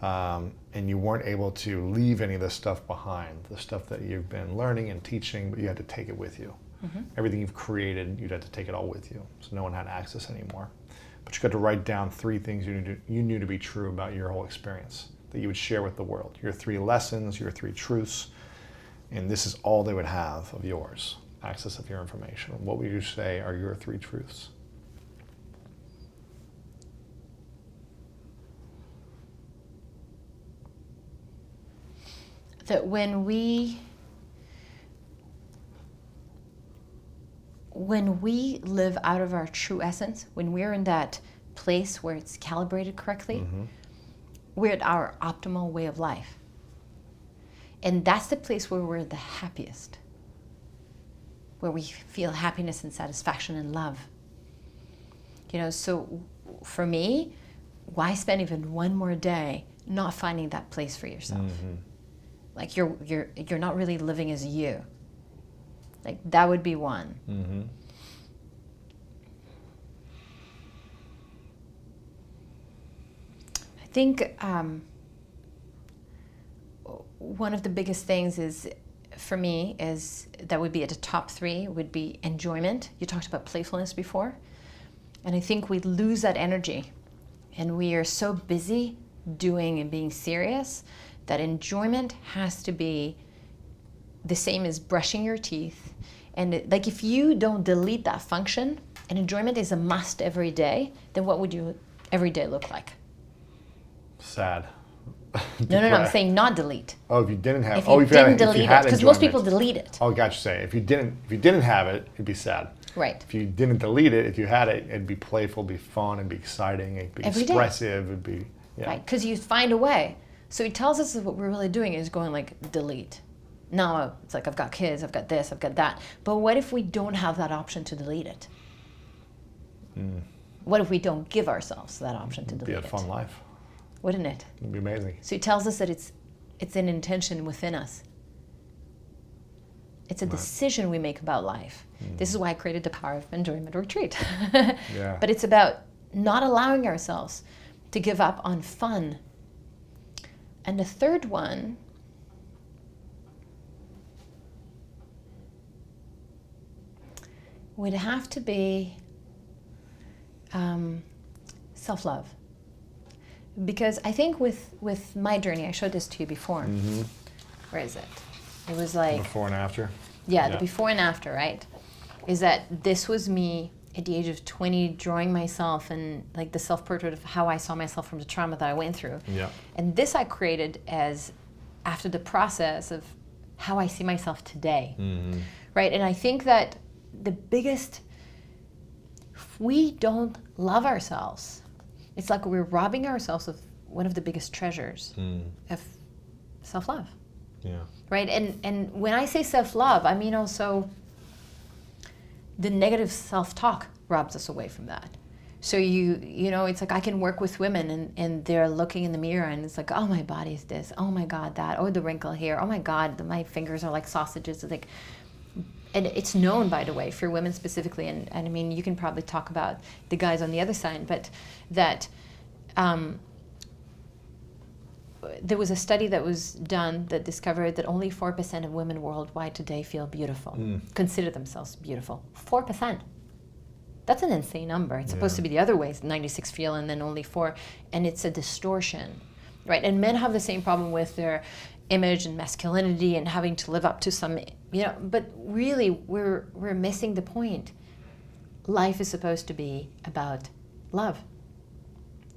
and you weren't able to leave any of this stuff behind, the stuff that you've been learning and teaching, but you had to take it with you. Everything you've created, you'd have to take it all with you. So no one had access anymore. But you got to write down 3 things you knew to be true about your whole experience that you would share with the world. Your 3 lessons, your 3 truths. And this is all they would have of yours, access of your information. What would you say are your 3 truths? That when we live out of our true essence, when we're in that place where it's calibrated correctly, we're at our optimal way of life. And that's the place where we're the happiest, where we feel happiness and satisfaction and love. So for me, why spend even one more day not finding that place for yourself? Like you're not really living as you. Like that would be one. I think one of the biggest things is, for me, is that would be at the top 3 would be enjoyment. You talked about playfulness before, and I think we lose that energy, and we are so busy doing and being serious that enjoyment has to be the same as brushing your teeth. And if you don't delete that function, and enjoyment is a must every day, then what would your every day look like? Sad. No, I'm saying not delete. Oh, if you didn't have, if you didn't delete it, because most people delete it. Oh, gotcha. Say if you didn't have it, it'd be sad. Right. If you didn't delete it, if you had it, it'd be playful, it'd be fun, it'd be exciting, it'd be every expressive, day. It'd be right. Because you find a way. So he tells us that what we're really doing is going like delete. No, it's like I've got kids, I've got this, I've got that. But what if we don't have that option to delete it? What if we don't give ourselves that option to delete it? It'd be a fun life. Wouldn't it? It'd be amazing. So he tells us that it's an intention within us. It's a decision we make about life. This is why I created the Power of Enjoyment Retreat. But it's about not allowing ourselves to give up on fun. And the third one would have to be self-love. Because I think with my journey, I showed this to you before. Where is it? It was like... Before and after? Yeah, the before and after, right? Is that this was me at the age of 20 drawing myself and like the self-portrait of how I saw myself from the trauma that I went through. Yeah. And this I created as after the process of how I see myself today. Right? And I think that the biggest... If we don't love ourselves, it's like we're robbing ourselves of one of the biggest treasures of self-love. Yeah. Right? And when I say self-love, I mean also the negative self-talk robs us away from that. So you know, it's like I can work with women and they're looking in the mirror and it's like, oh, my body's this, oh my God, that, oh, the wrinkle here, oh my God, my fingers are like sausages. It's like, and it's known, by the way, for women specifically, and I mean, you can probably talk about the guys on the other side, but that there was a study that was done that discovered that only 4% of women worldwide today feel beautiful, consider themselves beautiful. 4%. That's an insane number. It's supposed to be the other way, 96 feel and then only 4, and it's a distortion, right? And men have the same problem with their image and masculinity and having to live up to some, you know, but really we're missing the point. Life is supposed to be about love.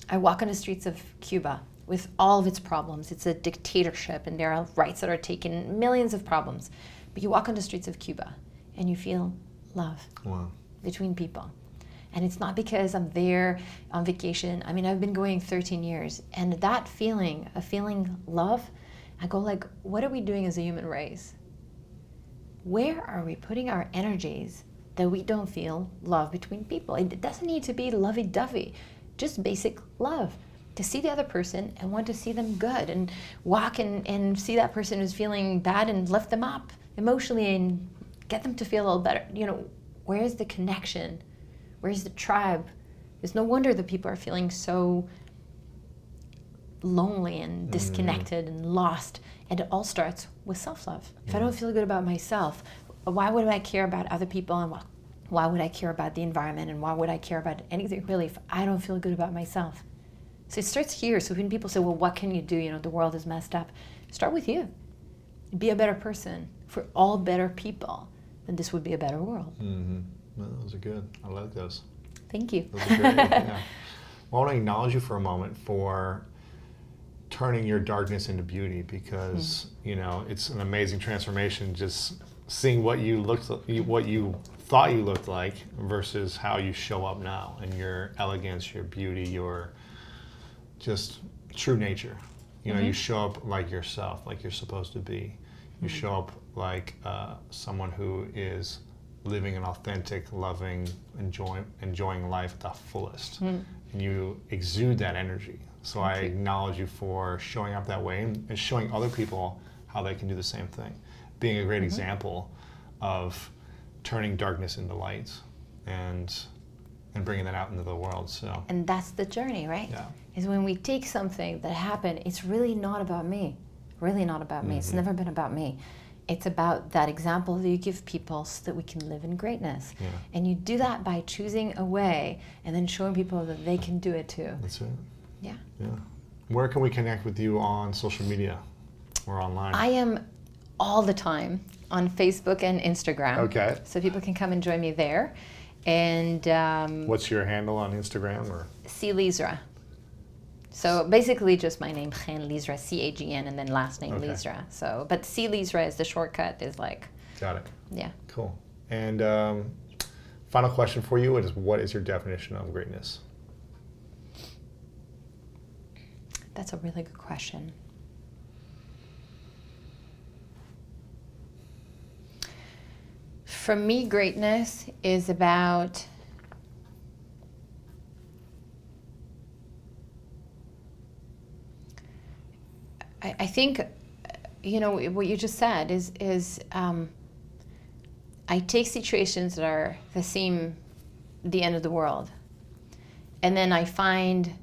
I walk on the streets of Cuba with all of its problems. It's a dictatorship and there are rights that are taken, millions of problems. But you walk on the streets of Cuba and you feel love between people. And it's not because I'm there on vacation. I mean, I've been going 13 years. And that feeling, of feeling love, I go like, what are we doing as a human race? Where are we putting our energies that we don't feel love between people. It doesn't need to be lovey-dovey, just basic love. To see the other person and want to see them good, and walk and see that person who's feeling bad and lift them up emotionally and get them to feel a little better. Where's the connection? Where's the tribe? It's no wonder that people are feeling so lonely and disconnected and lost. And it all starts with self-love. If I don't feel good about myself, why would I care about other people, and why would I care about the environment, and why would I care about anything really if I don't feel good about myself? So it starts here. So when people say, well, what can you do? The world is messed up. Start with you. Be a better person. For all better people, then this would be a better world. Mm-hmm. Well, those are good. I like those. Thank you. Those are great. Yeah. Well, I want to acknowledge you for a moment for turning your darkness into beauty, because it's an amazing transformation. Just seeing what you thought you looked like versus how you show up now, and your elegance, your beauty, your just true nature. You show up like yourself, like you're supposed to be. You show up like someone who is living an authentic, loving, enjoying life at the fullest. And you exude that energy. So I acknowledge you for showing up that way and showing other people how they can do the same thing. Being a great example of turning darkness into light and bringing that out into the world. So. And that's the journey, right? Yeah. Is when we take something that happened, it's really not about me. Really not about me. It's never been about me. It's about that example that you give people so that we can live in greatness. Yeah. And you do that by choosing a way and then showing people that they can do it too. That's it. Yeah. Yeah. Where can we connect with you on social media or online? I am all the time on Facebook and Instagram. Okay. So people can come and join me there. And what's your handle on Instagram? Or Chen Lizra. So basically just my name, Chen Lizra, C-A-G-N, and then last name Lizra. So, but Chen Lizra is the shortcut, is like. Got it. Yeah. Cool. And final question for you is, what is your definition of greatness? That's a really good question. For me, greatness is about I think, what you just said is I take situations that seem the end of the world, and then I find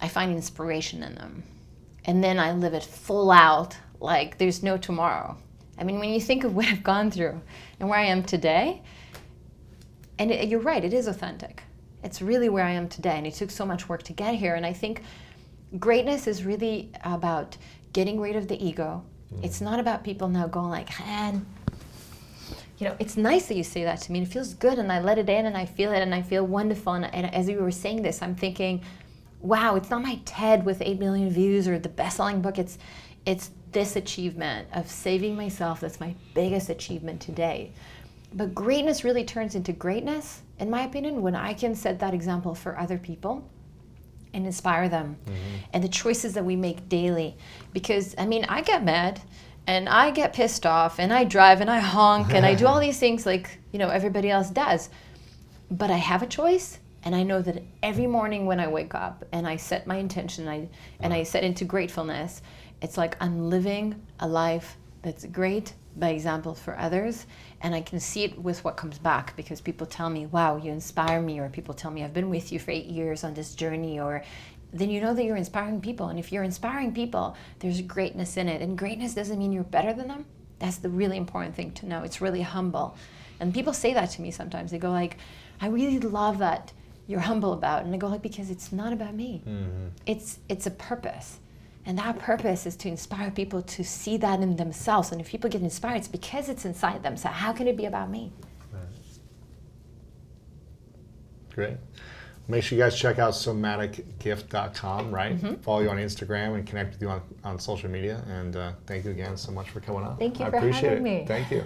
inspiration in them, and then I live it full out like there's no tomorrow. I mean, when you think of what I've gone through and where I am today, and you're right, it is authentic. It's really where I am today, and it took so much work to get here. And I think greatness is really about getting rid of the ego. It's not about people now going like, man, it's nice that you say that to me, and it feels good, and I let it in, and I feel it, and I feel wonderful. And as you were saying this, I'm thinking, wow, it's not my TED with 8 million views or the best-selling book. It's this achievement of saving myself. That's my biggest achievement today. But greatness really turns into greatness, in my opinion, when I can set that example for other people and inspire them. And the choices that we make daily. Because, I get mad, and I get pissed off, and I drive, and I honk, and I do all these things like, everybody else does. But I have a choice, and I know that every morning when I wake up and I set my intention and I set into gratefulness, it's like I'm living a life that's great by example for others, and I can see it with what comes back, because people tell me, wow, you inspire me, or people tell me, I've been with you for 8 years on this journey, or then you know that you're inspiring people. And if you're inspiring people, there's greatness in it. And greatness doesn't mean you're better than them. That's the really important thing to know. It's really humble. And people say that to me sometimes. They go like, I really love that you're humble about it. And I go like, because it's not about me. It's a purpose. And that purpose is to inspire people to see that in themselves. And if people get inspired, it's because it's inside them. So how can it be about me? Right. Great. Make sure you guys check out somaticgift.com, right? Follow you on Instagram and connect with you on social media. And thank you again so much for coming on. Thank you I for appreciate having it. me. Thank you.